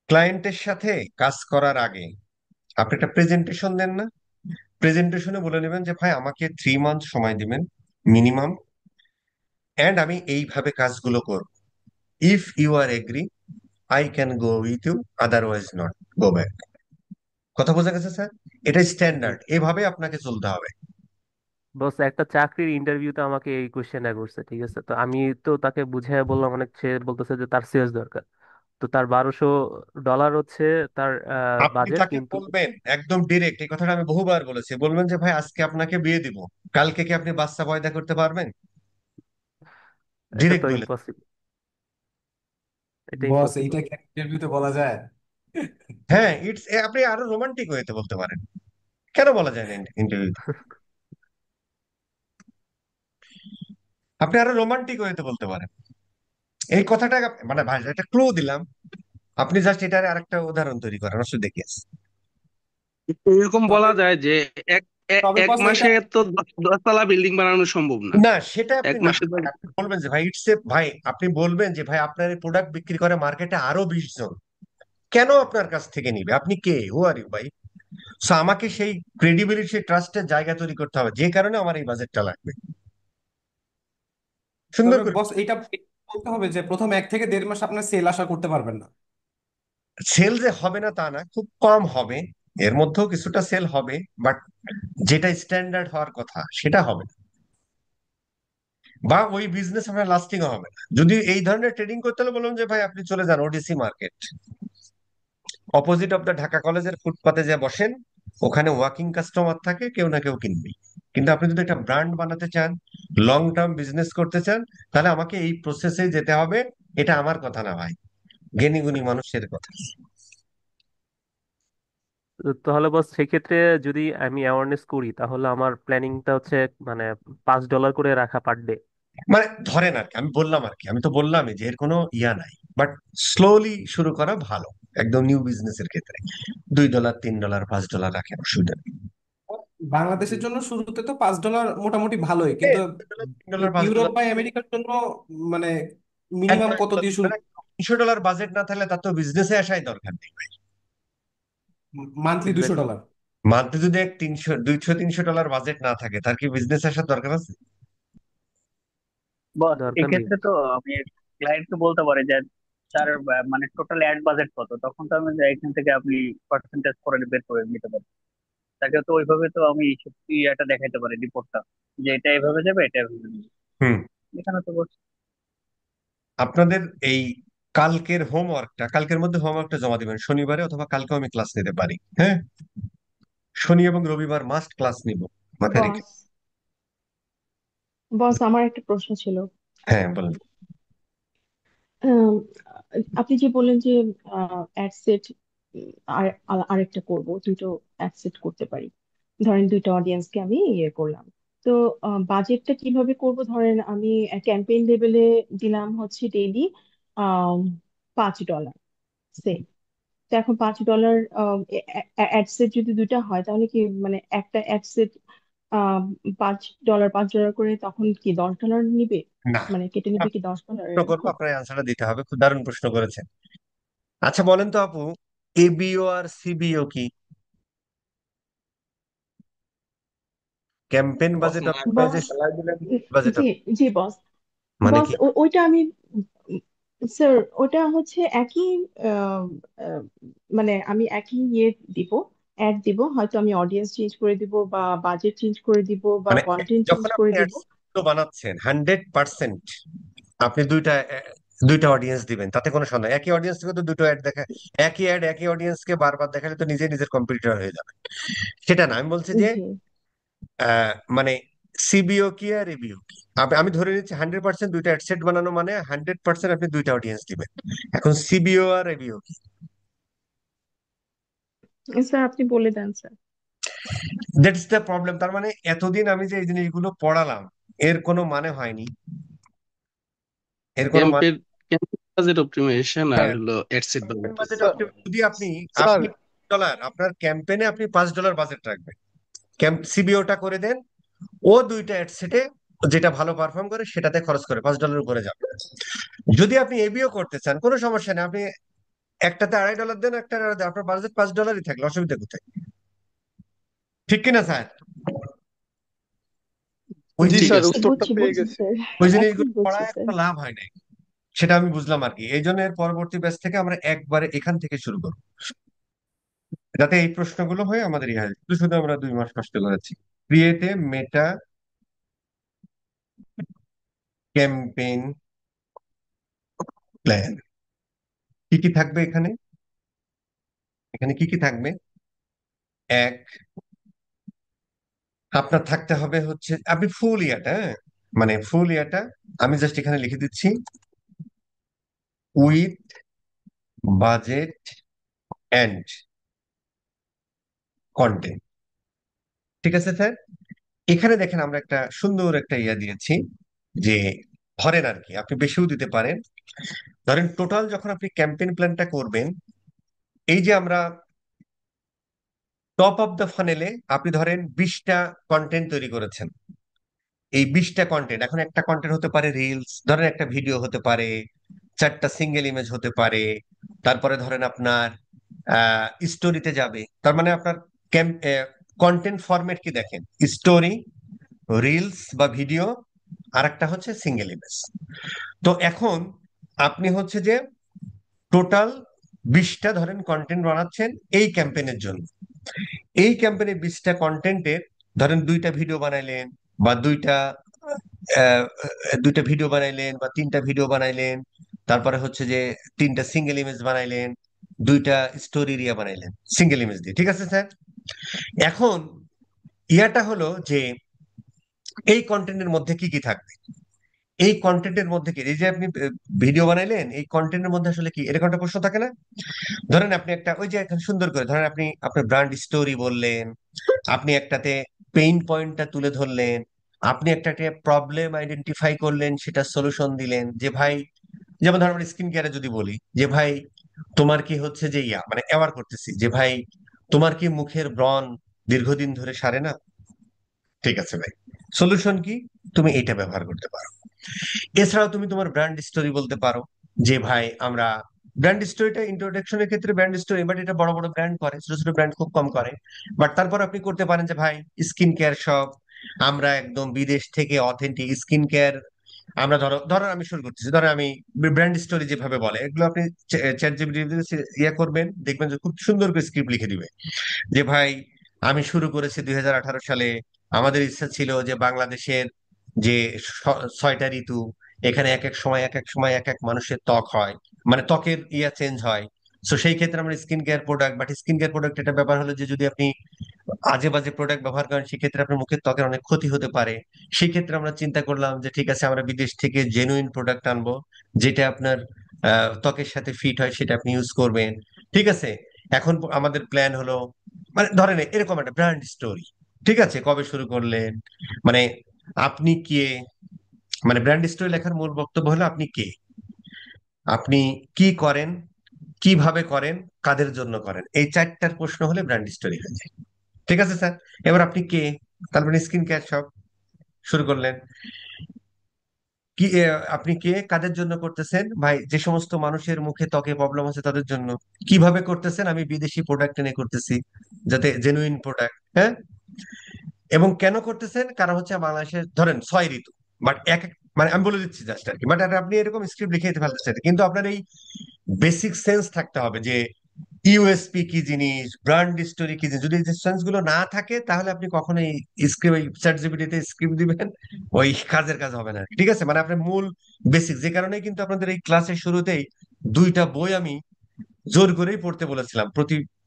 ক্লায়েন্টের সাথে কাজ করার আগে আপনি একটা প্রেজেন্টেশন দেন না? প্রেজেন্টেশনে বলে নেবেন যে ভাই আমাকে 3 মান্থ সময় দিবেন মিনিমাম, এন্ড আমি এইভাবে কাজগুলো করব। If you are agree, I can go with you, otherwise not, go back. কথা বোঝা গেছে স্যার? এটা জি। স্ট্যান্ডার্ড, এভাবে আপনাকে চলতে হবে। বস, একটা চাকরির ইন্টারভিউতে আমাকে এই কোয়েশ্চেনটা করছে, ঠিক আছে? তো আমি তো তাকে বুঝিয়ে বললাম, অনেক সে বলতেছে যে তার সেলস দরকার। তো তার $1200 হচ্ছে তার আপনি বাজেট, তাকে কিন্তু বলবেন একদম ডিরেক্ট, এই কথাটা আমি বহুবার বলেছি, বলবেন যে ভাই আজকে আপনাকে বিয়ে দিব, কালকে কি আপনি বাচ্চা পয়দা করতে পারবেন? এটা ডিরেক্ট তো বলে। ইম্পসিবল। এটা বস, ইম্পসিবল। এইটা কি ইন্টারভিউতে বলা যায়? হ্যাঁ, ইটস, আপনি আরো রোমান্টিক ওয়েতে বলতে পারেন। কেন বলা যায় না ইন্টারভিউতে? আপনি আরো রোমান্টিক ওয়েতে বলতে পারেন এই কথাটা। মানে ভাই একটা ক্লু দিলাম, আপনি জাস্ট এটার আরেকটা উদাহরণ তৈরি করেন, অবশ্যই দেখিয়ে। এরকম তবে বলা যায় যে এক তবে এক বস, এইটা মাসে তো 10 তলা বিল্ডিং বানানো সম্ভব না। না, সেটা এক আপনি না, মাসে তো আপনি বলবেন যে ভাই ইটস এ, ভাই আপনি বলবেন যে ভাই আপনার এই প্রোডাক্ট বিক্রি করে মার্কেটে আরো 20 জন, কেন আপনার কাছ থেকে নিবে? আপনি কে, হু আর ইউ ভাই? সো আমাকে সেই ক্রেডিবিলিটি, সেই ট্রাস্টের জায়গা তৈরি করতে হবে, যে কারণে আমার এই বাজেটটা লাগবে। সুন্দর তবে করে বস, এইটা বলতে হবে যে প্রথম 1 থেকে 1.5 মাস আপনার সেল আশা করতে পারবেন না। সেল যে হবে না তা না, খুব কম হবে, এর মধ্যেও কিছুটা সেল হবে, বাট যেটা স্ট্যান্ডার্ড হওয়ার কথা সেটা হবে না। বা ওই বিজনেস আপনার লাস্টিং হবে না। যদি এই ধরনের ট্রেডিং করতে হলে বলুন যে ভাই আপনি চলে যান ওডিসি market, opposite of the Dhaka কলেজের ফুটপাতে যে বসেন, ওখানে ওয়াকিং কাস্টমার থাকে, কেউ না কেউ কিনবে। কিন্তু আপনি যদি একটা ব্র্যান্ড বানাতে চান, লং টার্ম বিজনেস করতে চান, তাহলে আমাকে এই প্রসেসে যেতে হবে। এটা আমার কথা না ভাই, জ্ঞানী গুণী মানুষের কথা। তাহলে বস, সেক্ষেত্রে যদি আমি অ্যাওয়ারনেস করি, তাহলে আমার প্ল্যানিংটা হচ্ছে মানে $5 করে রাখা পার ডে। মানে ধরেন আর কি, আমি বললাম আর কি, আমি তো বললামই যে এর কোনো ইয়া নাই, বাট স্লোলি শুরু করা ভালো। একদম নিউ বিজনেসের ক্ষেত্রে $2, $3, $5 রাখেন, অসুবিধা নেই। বাংলাদেশের জন্য শুরুতে তো $5 মোটামুটি ভালোই, কিন্তু $2, ইউরোপ $5, বা আমেরিকার জন্য মানে মিনিমাম একদম কত দিয়ে শুরু? $300 বাজেট না থাকলে তার তো বিজনেসে আসাই দরকার নেই ভাই। Monthly exactly. $200? মান্থলি যদি এক 300, $200, $300 বাজেট না থাকে, তার কি বিজনেস আসার দরকার আছে? বস, দরকার নেই। এক্ষেত্রে তো আমি ক্লায়েন্টকে বলতে পারি যে তার মানে টোটাল অ্যাড বাজেট কত, তখন তো আমি এখান থেকে আপনি পার্সেন্টেজ করে বের করে নিতে পারি। তাকে তো ওইভাবে তো আমি সত্যি এটা দেখাইতে পারি রিপোর্টটা, যে এটা এভাবে যাবে, এটা এভাবে যাবে। হুম। এখানে তো বস। আপনাদের এই কালকের হোমওয়ার্কটা, কালকের মধ্যে হোমওয়ার্কটা জমা দিবেন শনিবারে, অথবা কালকেও আমি ক্লাস নিতে পারি, হ্যাঁ? শনি এবং রবিবার মাস্ট ক্লাস নিব, মাথায় রেখে। বস বস, আমার একটা প্রশ্ন ছিল। হ্যাঁ বলেন। আম, আপনি যে বললেন যে অ্যাড সেট আর আরেকটা করব, দুটো অ্যাড সেট করতে পারি। ধরেন দুইটা অডিয়েন্সকে আমি ইয়ে করলাম। তো বাজেটটা কিভাবে করব? ধরেন আমি ক্যাম্পেইন লেভেলে দিলাম হচ্ছে ডেইলি $5 সে। তো এখন $5 অ্যাড সেট যদি দুইটা হয়, তাহলে কি মানে একটা অ্যাড সেট আহ $5 করে, তখন কি $10 নিবে? না, মানে কেটে নিবে কি $10 প্রশ্ন করবো, এরকম? আপনার অ্যান্সারটা দিতে হবে। খুব দারুণ প্রশ্ন করেছেন। আচ্ছা বলেন তো আপু, এবিও আর সিবিও কি? ক্যাম্পেইন বস বাজেট মার অথবা বস, যে ফেলাই দিলেন। বাজেট, জি, জি বস। মানে বস কি? ওইটা আমি, স্যার ওটা হচ্ছে একই, আহ, আহ, মানে আমি একই ইয়ে দিব, অ্যাড দিব, হয়তো আমি অডিয়েন্স চেঞ্জ করে দিব বা বাজেট চেঞ্জ করে দিব বা মানে কন্টেন্ট চেঞ্জ যখন করে আপনি দিব। অ্যাডস বানাচ্ছেন 100% আপনি দুইটা অডিয়েন্স দিবেন, তাতে কোনো সন্দেহ নেই। একই অডিয়েন্স থেকে তো দুটো অ্যাড দেখা, একই অ্যাড একই অডিয়েন্সকে বারবার দেখালে তো নিজে নিজের কম্পিটিটর হয়ে যাবে। সেটা না, আমি বলছি যে জি। মানে সিবিও কি আর এবিও কি। আমি ধরে নিচ্ছি 100% দুইটা অ্যাড সেট বানানো মানে 100% আপনি দুইটা অডিয়েন্স দিবেন। এখন সিবিও আর এবিও কি? স্যার আপনি বলে দেন স্যার। That's the problem. তার মানে এতদিন আমি যে এই জিনিসগুলো পড়ালাম, এর কোনো মানে হয়নি, এর কোনো মানে। ক্যাম্পের ক্যাম্পের বাজেট অপটিমাইজেশন আর হ্যাঁ, হলো ad set campaign budget. budget sir যদি আপনি স্যার আপনি ডলার আপনার ক্যাম্পেইনে আপনি $5 বাজেট রাখবেন, সিবিওটা করে দেন, ও দুইটা অ্যাড সেটে যেটা ভালো পারফর্ম করে সেটাতে খরচ করে $5 উপরে যাবে। যদি আপনি এবিও করতে চান, কোনো সমস্যা নেই, আপনি একটাতে $2.5 দেন, একটা দেন, আপনার বাজেট $5 থাকলে অসুবিধা কোথায়? ঠিক কিনা স্যার? ওই জি ঠিক স্যার, আছে। উত্তরটা বুঝছি, পেয়ে বুঝছি গেছি। স্যার। ওই এখন জিনিসগুলো বুঝছি পড়ায় স্যার। কোনো লাভ হয় নাই, সেটা আমি বুঝলাম আর কি। এই জন্য এর পরবর্তী ব্যাচ থেকে আমরা একবারে এখান থেকে শুরু করবো, যাতে এই প্রশ্নগুলো হয়ে আমাদের ইহা হয়। শুধু শুধু আমরা 2 মাস কষ্ট করেছি। Create a meta campaign plan. কি কি থাকবে এখানে? এখানে কি কি থাকবে? এক, আপনার থাকতে হবে হচ্ছে আপনি ফুল ইয়াটা, হ্যাঁ, মানে ফুল ইয়াটা আমি জাস্ট এখানে লিখে দিচ্ছি, উইথ বাজেট এন্ড কন্টেন্ট। ঠিক আছে স্যার? এখানে দেখেন আমরা একটা সুন্দর একটা ইয়া দিয়েছি, যে ধরেন আর কি আপনি বেশিও দিতে পারেন। ধরেন টোটাল যখন আপনি ক্যাম্পেইন প্ল্যানটা করবেন, এই যে আমরা টপ অফ দ্য ফানেলে আপনি ধরেন 20টা কন্টেন্ট তৈরি করেছেন। এই 20টা কন্টেন্ট, এখন একটা কন্টেন্ট হতে পারে রিলস, ধরেন একটা ভিডিও হতে পারে, 4টা সিঙ্গেল ইমেজ হতে পারে, তারপরে ধরেন আপনার স্টোরিতে যাবে। তার মানে আপনার কন্টেন্ট ফরম্যাট কি দেখেন, স্টোরি, রিলস বা ভিডিও, আর একটা হচ্ছে সিঙ্গেল ইমেজ। তো এখন আপনি হচ্ছে যে টোটাল 20টা ধরেন কন্টেন্ট বানাচ্ছেন এই ক্যাম্পেইনের জন্য। এই ক্যাম্পেইনে 20টা কন্টেন্টের ধরেন ভিডিও বানাইলেন, বা আহ, দুইটা ভিডিও বানাইলেন বা 3টা ভিডিও বানাইলেন, তারপরে হচ্ছে যে 3টা সিঙ্গেল ইমেজ বানাইলেন, 2টা স্টোরি রিয়া বানাইলেন সিঙ্গেল ইমেজ দিয়ে। ঠিক আছে স্যার? এখন ইয়াটা হলো যে এই কন্টেন্টের মধ্যে কি কি থাকবে। এই কন্টেন্টের মধ্যে কি, এই যে আপনি ভিডিও বানাইলেন, এই কন্টেন্টের মধ্যে আসলে কি, এরকম একটা প্রশ্ন থাকে না? ধরেন আপনি একটা, ওই যে এখানে সুন্দর করে ধরেন আপনি আপনার ব্র্যান্ড স্টোরি বললেন, আপনি একটাতে পেইন পয়েন্টটা তুলে ধরলেন, আপনি একটাতে প্রবলেম আইডেন্টিফাই করলেন, সেটা সলিউশন দিলেন, যে ভাই, যেমন ধরেন আমরা স্কিন কেয়ারে যদি বলি, যে ভাই তোমার কি হচ্ছে যে ইয়া মানে অ্যাওয়ার করতেছি, যে ভাই তোমার কি মুখের ব্রণ দীর্ঘদিন ধরে সারে না? ঠিক আছে ভাই, সলিউশন কি? তুমি এইটা ব্যবহার করতে পারো। এছাড়াও তুমি তোমার ব্র্যান্ড স্টোরি বলতে পারো, যে ভাই আমরা ব্র্যান্ড স্টোরিটা ইন্ট্রোডাকশনের ক্ষেত্রে ব্র্যান্ড স্টোরি, বাট এটা বড় বড় ব্র্যান্ড করে, ছোট ছোট ব্র্যান্ড খুব কম করে। বাট তারপর আপনি করতে পারেন যে ভাই স্কিন কেয়ার শপ, আমরা একদম বিদেশ থেকে অথেন্টিক স্কিন কেয়ার, আমরা ধরো ধরো আমি শুরু করতেছি, ধরো আমি ব্র্যান্ড স্টোরি যেভাবে বলে এগুলো আপনি চ্যাট জিপিটি ইয়ে করবেন, দেখবেন যে খুব সুন্দর করে স্ক্রিপ্ট লিখে দিবে, যে ভাই আমি শুরু করেছি 2018 সালে, আমাদের ইচ্ছা ছিল যে বাংলাদেশের যে 6টা ঋতু, এখানে এক এক সময় এক এক সময় এক এক মানুষের ত্বক হয়, মানে ত্বকের ইয়া চেঞ্জ হয়। তো সেই ক্ষেত্রে আমরা skin care product, but skin care product এটা ব্যাপার হলো যে যদি আপনি আজে বাজে প্রোডাক্ট ব্যবহার করেন সেক্ষেত্রে আপনার মুখের ত্বকের অনেক ক্ষতি হতে পারে। সেই ক্ষেত্রে আমরা চিন্তা করলাম যে ঠিক আছে আমরা বিদেশ থেকে জেনুইন প্রোডাক্ট আনবো, যেটা আপনার ত্বকের সাথে ফিট হয়, সেটা আপনি ইউজ করবেন। ঠিক আছে? এখন আমাদের প্ল্যান হলো, মানে ধরেন এরকম একটা ব্র্যান্ড স্টোরি। ঠিক আছে, কবে শুরু করলেন, মানে আপনি কে, মানে ব্র্যান্ড স্টোরি লেখার মূল বক্তব্য হলো আপনি কে, আপনি কি করেন, কিভাবে করেন, কাদের জন্য করেন, এই 4টার প্রশ্ন হলে ব্র্যান্ড স্টোরি হয়ে যায়। ঠিক আছে স্যার? এবার আপনি কে, তারপরে স্কিন কেয়ার শপ শুরু করলেন। কি আপনি কে কাদের জন্য করতেছেন ভাই? যে সমস্ত মানুষের মুখে ত্বকে প্রবলেম আছে তাদের জন্য। কিভাবে করতেছেন? আমি বিদেশি প্রোডাক্ট এনে করতেছি, যাতে জেনুইন প্রোডাক্ট। হ্যাঁ। এবং কেন করতেছেন? কারণ হচ্ছে বাংলাদেশের ধরেন 6 ঋতু, বাট মানে আমি বলে দিচ্ছি জাস্ট আর কি, বাট আপনি এরকম স্ক্রিপ্ট লিখে দিতে ফেলতেছেন, কিন্তু আপনার এই বেসিক সেন্স থাকতে হবে যে ইউএসপি কি জিনিস, ব্র্যান্ড স্টোরি কি জিনিস। যদি এই সেন্স গুলো না থাকে তাহলে আপনি কখনোই স্ক্রিপ্ট, ওই চ্যাট জিপিটিতে স্ক্রিপ্ট দিবেন, ওই কাজের কাজ হবে না। ঠিক আছে? মানে আপনার মূল বেসিক, যে কারণে কিন্তু আপনাদের এই ক্লাসের শুরুতেই 2টা বই আমি জোর করেই পড়তে বলেছিলাম।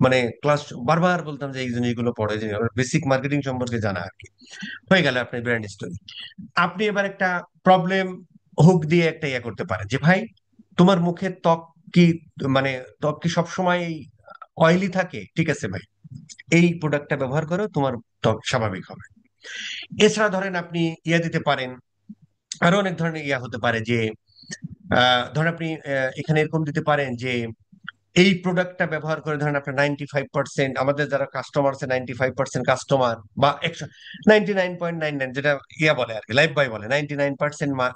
মানে ক্লাস বারবার বলতাম যে এই জন্য এগুলো পড়ে, যে বেসিক মার্কেটিং সম্পর্কে জানা আর কি। হয়ে গেল আপনার ব্র্যান্ড স্টোরি। আপনি এবার একটা প্রবলেম হুক দিয়ে একটা ইয়ে করতে পারেন যে ভাই, তোমার মুখের ত্বক কি, মানে ত্বক কি সবসময় অয়েলি থাকে? ঠিক আছে ভাই, এই প্রোডাক্টটা ব্যবহার করো, তোমার ত্বক স্বাভাবিক হবে। এছাড়া ধরেন আপনি ইয়া দিতে পারেন, আরো অনেক ধরনের ইয়া হতে পারে যে ধরেন আপনি এখানে এরকম দিতে পারেন যে এই প্রোডাক্টটা ব্যবহার করে ধরেন আপনার 95%, আমাদের যারা কাস্টমার আছে 95% কাস্টমার, বা 99.99, যেটা ইয়া বলে আর কি, লাইফ বয় বলে 99%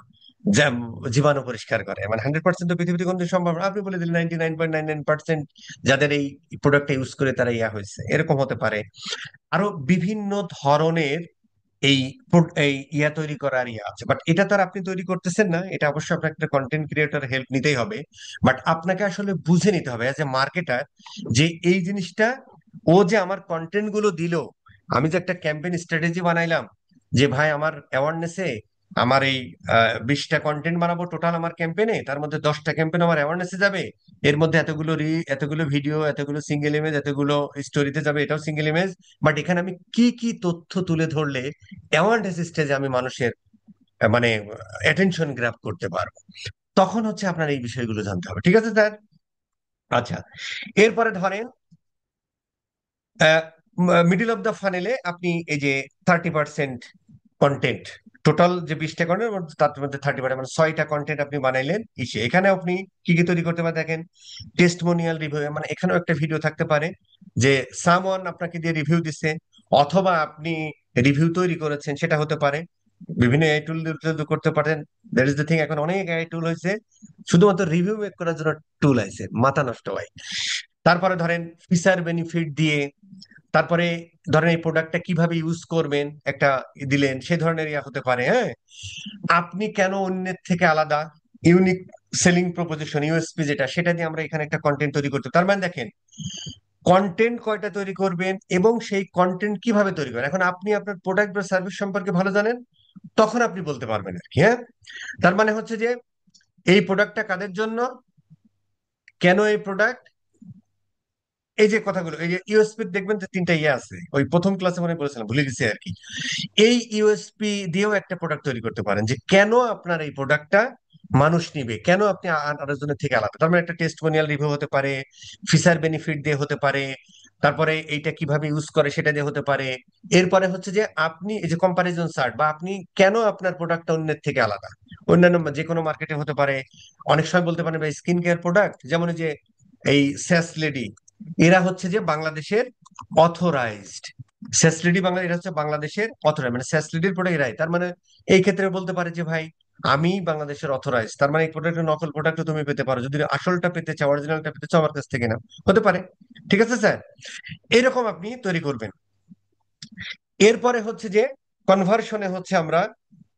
জীবাণু পরিষ্কার করে। মানে 100% তো পৃথিবীতে কোনো দিন সম্ভব না। আপনি বলে দিলেন 99.99% যাদের এই প্রোডাক্টটা ইউজ করে তারা ইয়া হয়েছে, এরকম হতে পারে। আরো বিভিন্ন ধরনের এই এই ইয়া তৈরি করার ইয়া আছে, বাট এটা তো আর আপনি তৈরি করতেছেন না, এটা অবশ্যই আপনাকে একটা কন্টেন্ট ক্রিয়েটর হেল্প নিতেই হবে। বাট আপনাকে আসলে বুঝে নিতে হবে অ্যাজ এ মার্কেটার, যে এই জিনিসটা, ও যে আমার কন্টেন্ট গুলো দিল, আমি যে একটা ক্যাম্পেইন স্ট্র্যাটেজি বানাইলাম যে ভাই আমার অ্যাওয়ারনেসে আমার এই 20টা কন্টেন্ট বানাবো টোটাল আমার ক্যাম্পেইনে, তার মধ্যে 10টা ক্যাম্পেইন আমার অ্যাওয়ারনেসে যাবে, এর মধ্যে এতগুলো ভিডিও, এতগুলো সিঙ্গেল ইমেজ, এতগুলো স্টোরিতে যাবে, এটাও সিঙ্গেল ইমেজ। বাট এখানে আমি কি কি তথ্য তুলে ধরলে অ্যাওয়ারনেস স্টেজে আমি মানুষের মানে অ্যাটেনশন গ্র্যাব করতে পারবো, তখন হচ্ছে আপনার এই বিষয়গুলো জানতে হবে। ঠিক আছে স্যার? আচ্ছা, এরপরে ধরেন মিডিল অফ দ্য ফানেলে আপনি এই যে 30% কন্টেন্ট, টোটাল যে 20টা কন্টেন্ট তার মধ্যে 30%, মানে 6টা কন্টেন্ট আপনি বানাইলেন। এখানে আপনি কি কি তৈরি করতে পারেন দেখেন, টেস্টমোনিয়াল রিভিউ, মানে এখানেও একটা ভিডিও থাকতে পারে যে সামওয়ান আপনাকে দিয়ে রিভিউ দিচ্ছে, অথবা আপনি রিভিউ তৈরি করেছেন, সেটা হতে পারে। বিভিন্ন এআই টুল করতে পারেন। দ্যাট ইজ দ্য থিং, এখন অনেক এআই টুল হয়েছে, শুধুমাত্র রিভিউ মেক করার জন্য টুল আছে, মাথা নষ্ট হয়। তারপরে ধরেন ফিচার বেনিফিট দিয়ে, তারপরে ধরেন এই প্রোডাক্টটা কিভাবে ইউজ করবেন একটা দিলেন, সে ধরনের ইয়া হতে পারে। হ্যাঁ, আপনি কেন অন্যের থেকে আলাদা, ইউনিক সেলিং প্রপোজিশন, ইউএসপি যেটা, সেটা দিয়ে আমরা এখানে একটা কন্টেন্ট তৈরি করতে। তার মানে দেখেন, কন্টেন্ট কয়টা তৈরি করবেন এবং সেই কন্টেন্ট কিভাবে তৈরি করেন। এখন আপনি আপনার প্রোডাক্ট বা সার্ভিস সম্পর্কে ভালো জানেন, তখন আপনি বলতে পারবেন আর কি। হ্যাঁ, তার মানে হচ্ছে যে এই প্রোডাক্টটা কাদের জন্য, কেন এই প্রোডাক্ট, এই যে কথাগুলো, এই যে ইউএসপি দেখবেন যে 3টা ইয়ে আছে, ওই প্রথম ক্লাসে মনে করেছিলাম, ভুলে গেছি আর কি। এই ইউএসপি দিয়েও একটা প্রোডাক্ট তৈরি করতে পারেন, যে কেন আপনার এই প্রোডাক্টটা মানুষ নিবে, কেন আপনি আরেকজনের থেকে আলাদা। তার মানে একটা টেস্টিমোনিয়াল রিভিউ হতে পারে, ফিচার বেনিফিট দিয়ে হতে পারে, তারপরে এইটা কিভাবে ইউজ করে সেটা দিয়ে হতে পারে। এরপরে হচ্ছে যে আপনি এই যে কম্পারিজন চার্ট, বা আপনি কেন আপনার প্রোডাক্টটা অন্যের থেকে আলাদা, অন্যান্য যে কোনো মার্কেটে হতে পারে। অনেক সময় বলতে পারেন ভাই স্কিন কেয়ার প্রোডাক্ট, যেমন এই যে এই স্যাস লেডি, এরা হচ্ছে যে বাংলাদেশের অথরাইজড, স্যাসলিডি বাংলা, এটা হচ্ছে বাংলাদেশের অথরাইজ, মানে স্যাসলিডির প্রোডাক্ট এরাই। তার মানে এই ক্ষেত্রে বলতে পারে যে ভাই আমি বাংলাদেশের অথরাইজ, তার মানে এই প্রোডাক্টের নকল প্রোডাক্ট তুমি পেতে পারো, যদি আসলটা পেতে চাও, অরিজিনালটা পেতে চাও, আমার কাছ থেকে না, হতে পারে। ঠিক আছে স্যার? এরকম আপনি তৈরি করবেন। এরপরে হচ্ছে যে কনভার্সনে হচ্ছে আমরা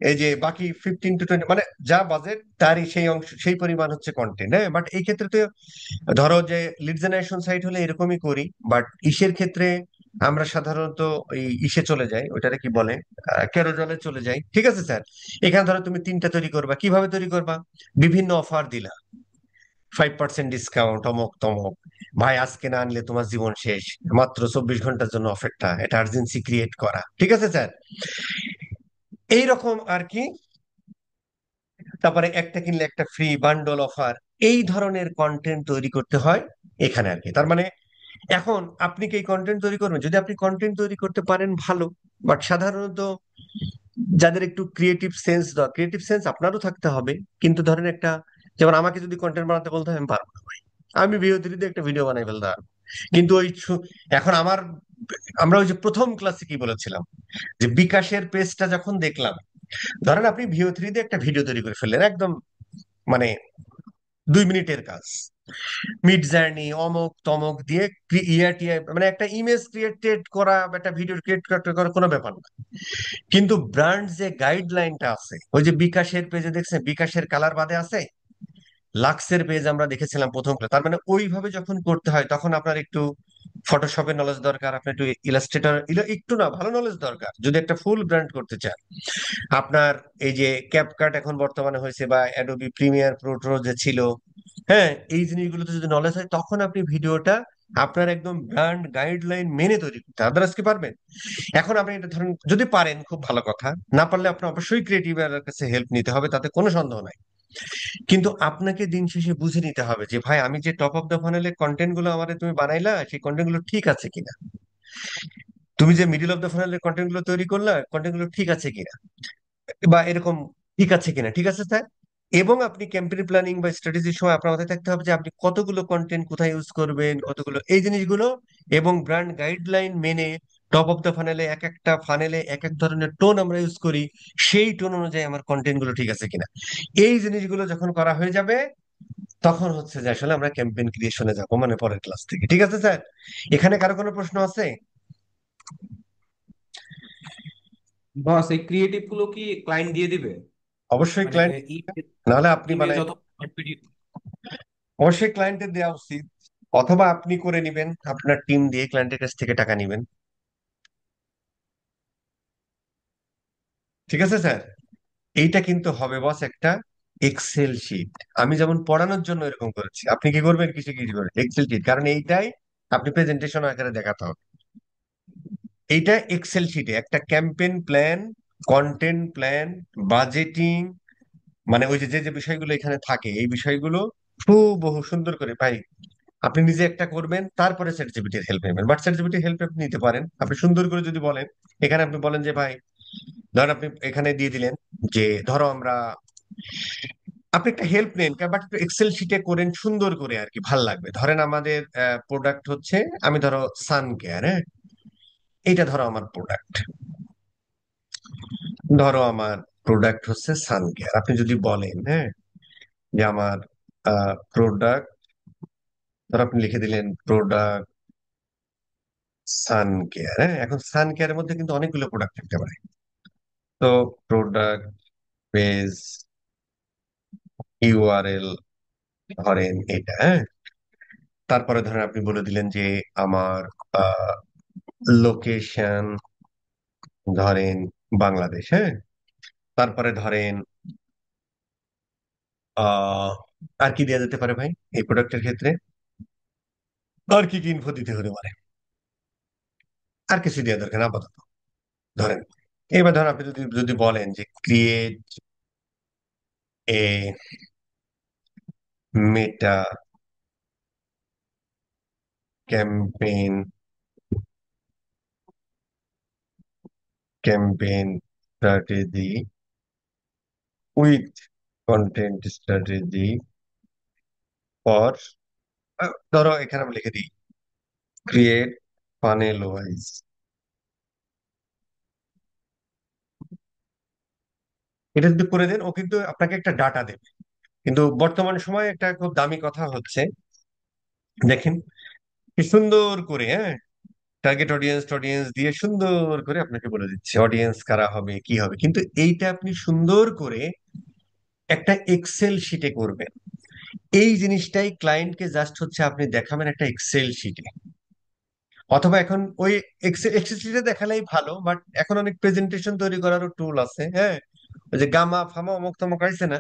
এই যে বাকি 15 to 20, মানে যা বাজেট তারই সেই অংশ, সেই পরিমাণ হচ্ছে কন্টেন্ট। হ্যাঁ, বাট এই ক্ষেত্রে তো ধরো যে লিড জেনারেশন সাইট হলে এরকমই করি, বাট ইসের ক্ষেত্রে আমরা সাধারণত ওই ইসে চলে যাই, ওইটারে কি বলে, ক্যারোজলে চলে যাই। ঠিক আছে স্যার? এখানে ধরো তুমি 3টা তৈরি করবা, কিভাবে তৈরি করবা, বিভিন্ন অফার দিলা, 5% ডিসকাউন্ট, অমক তমক, ভাই আজকে না আনলে তোমার জীবন শেষ, মাত্র 24 ঘন্টার জন্য অফারটা, এটা আর্জেন্সি ক্রিয়েট করা। ঠিক আছে স্যার? এইরকম আর কি। তারপরে একটা কিনলে একটা ফ্রি, বান্ডল অফার, এই ধরনের কন্টেন্ট তৈরি করতে হয় এখানে আর কি। তার মানে এখন আপনি কি কন্টেন্ট তৈরি করবেন? যদি আপনি কন্টেন্ট তৈরি করতে পারেন ভালো, বাট সাধারণত যাদের একটু ক্রিয়েটিভ সেন্স আপনারও থাকতে হবে। কিন্তু ধরেন একটা, যেমন আমাকে যদি কন্টেন্ট বানাতে বলতে হয়, আমি পারবো না ভাই, আমি ভিডিও দিয়ে একটা ভিডিও বানাই ফেলতে পারবো, কিন্তু এখন আমার আমরা ওই যে প্রথম ক্লাসে কি বলেছিলাম, যে বিকাশের পেজটা যখন দেখলাম, ধরেন আপনি ভিও 3 দিয়ে একটা ভিডিও তৈরি করে ফেললেন, একদম মানে 2 মিনিটের কাজ, মিড জার্নি অমক তমক দিয়ে টিআই, মানে একটা ইমেজ ক্রিয়েটেড করা বা একটা ভিডিও ক্রিয়েট করা কোনো ব্যাপার না। কিন্তু ব্র্যান্ড যে গাইডলাইনটা আছে, ওই যে বিকাশের পেজে দেখছেন, বিকাশের কালার বাদে আছে, লাক্সের পেজ আমরা দেখেছিলাম প্রথম class। তার মানে ওইভাবে যখন করতে হয় তখন আপনার একটু ফটোশপের নলেজ দরকার, আপনার একটু ইলাস্ট্রেটর, একটু না ভালো নলেজ দরকার যদি একটা ফুল ব্র্যান্ড করতে চান। আপনার এই যে ক্যাপকাট এখন বর্তমানে হয়েছে, বা অ্যাডোবি প্রিমিয়ার প্রো যে ছিল, হ্যাঁ, এই জিনিসগুলোতে যদি নলেজ হয় তখন আপনি ভিডিওটা আপনার একদম ব্র্যান্ড গাইডলাইন মেনে তৈরি করতে, আদারওয়াইজ কি পারবেন? এখন আপনি এটা ধরেন যদি পারেন খুব ভালো কথা, না পারলে আপনার অবশ্যই ক্রিয়েটিভ এর কাছে হেল্প নিতে হবে, তাতে কোনো সন্দেহ নাই। কিন্তু আপনাকে দিন শেষে বুঝে নিতে হবে যে ভাই, আমি যে টপ অফ দ্য ফানেলের কন্টেন্ট গুলো আমাদের তুমি বানাইলা, সেই কন্টেন্ট গুলো ঠিক আছে কিনা, তুমি যে মিডিল অফ দ্য ফানেলের কন্টেন্ট গুলো তৈরি করলা, কন্টেন্ট গুলো ঠিক আছে কিনা, বা এরকম ঠিক আছে কিনা, ঠিক আছে স্যার। এবং আপনি ক্যাম্পেইন প্ল্যানিং বা স্ট্র্যাটেজির সময় আপনার মাথায় থাকতে হবে যে আপনি কতগুলো কন্টেন্ট কোথায় ইউজ করবেন, কতগুলো এই জিনিসগুলো, এবং ব্র্যান্ড গাইডলাইন মেনে টপ অফ দ্য ফানেলে, এক একটা ফানেলে এক এক ধরনের টোন আমরা ইউজ করি, সেই টোন অনুযায়ী আমার কন্টেন্ট গুলো ঠিক আছে কিনা। এই জিনিসগুলো যখন করা হয়ে যাবে, তখন হচ্ছে যে আসলে আমরা ক্যাম্পেইন ক্রিয়েশনে যাবো, মানে পরের ক্লাস থেকে। ঠিক আছে স্যার? এখানে কারো কোনো প্রশ্ন আছে? বস, এই ক্রিয়েটিভ গুলো কি ক্লায়েন্ট দিয়ে দিবে? অবশ্যই মানে ক্লায়েন্ট, নাহলে আপনি ইমেজ বানাই, অথবা ভিডিও? অবশ্যই ক্লায়েন্টের দেওয়া উচিত, অথবা আপনি করে নিবেন আপনার টিম দিয়ে, ক্লায়েন্টের কাছ থেকে টাকা নিবেন। ঠিক আছে স্যার? এইটা কিন্তু হবে বস একটা এক্সেল শিট। আমি যেমন পড়ানোর জন্য এরকম করেছি, আপনি কি করবেন, কিছু কিছু করে এক্সেল শিট, কারণ এইটাই আপনি প্রেজেন্টেশন আকারে দেখাতে হবে। এইটা এক্সেল শিটে একটা campaign plan, content plan, budgeting, মানে ওই যে যে যে বিষয়গুলো এখানে থাকে, এই বিষয়গুলো খুব বহু সুন্দর করে ভাই আপনি নিজে একটা করবেন, তারপরে চ্যাট জিপিটির হেল্প নেবেন। বাট চ্যাট জিপিটির হেল্প আপনি নিতে পারেন, আপনি সুন্দর করে যদি বলেন, এখানে আপনি বলেন যে ভাই, ধরেন আপনি এখানে দিয়ে দিলেন যে ধরো আমরা, আপনি একটা হেল্প নেন, বাট একটু এক্সেল শিটে করেন সুন্দর করে আর কি, ভাল লাগবে। ধরেন আমাদের প্রোডাক্ট হচ্ছে, আমি ধরো সান কেয়ার, হ্যাঁ, এইটা ধরো আমার প্রোডাক্ট, ধরো আমার প্রোডাক্ট হচ্ছে সান কেয়ার। আপনি যদি বলেন, হ্যাঁ, যে আমার প্রোডাক্ট, ধরো আপনি লিখে দিলেন প্রোডাক্ট সান কেয়ার, হ্যাঁ, এখন সান কেয়ারের মধ্যে কিন্তু অনেকগুলো প্রোডাক্ট থাকতে পারে। তো প্রোডাক্ট পেজ ইউআরএল ধরেন এটা, হ্যাঁ, তারপরে ধরেন আপনি বলে দিলেন যে আমার লোকেশন ধরেন বাংলাদেশ, হ্যাঁ, তারপরে ধরেন আহ আর কি দেওয়া যেতে পারে ভাই এই প্রোডাক্টের ক্ষেত্রে, আর কি কি ইনফো দিতে হতে পারে, আর কিছু দেওয়া দরকার না আপাতত। ধরেন, এবার ধরেন আপনি যদি যদি বলেন যে create a meta campaign, campaign strategy with content strategy for, ধরো এখানে আমি লিখে দিই ক্রিয়েট ফানেল ওয়াইজ। এটা যদি করে দেন, ও কিন্তু আপনাকে একটা ডাটা দেবে। কিন্তু বর্তমান সময়ে একটা খুব দামি কথা হচ্ছে, দেখেন কি সুন্দর করে, হ্যাঁ, টার্গেট অডিয়েন্স অডিয়েন্স দিয়ে সুন্দর করে আপনাকে বলে দিচ্ছে অডিয়েন্স কারা হবে কি হবে, কিন্তু এইটা আপনি সুন্দর করে একটা এক্সেল শিটে করবেন। এই জিনিসটাই ক্লায়েন্টকে জাস্ট হচ্ছে আপনি দেখাবেন একটা এক্সেল শিটে, অথবা এখন ওই এক্সেল এক্সেল শিটে দেখালেই ভালো, বাট এখন অনেক প্রেজেন্টেশন তৈরি করারও টুল আছে, হ্যাঁ, ওই যে গামা ফামা অমুক তমুক আছে না,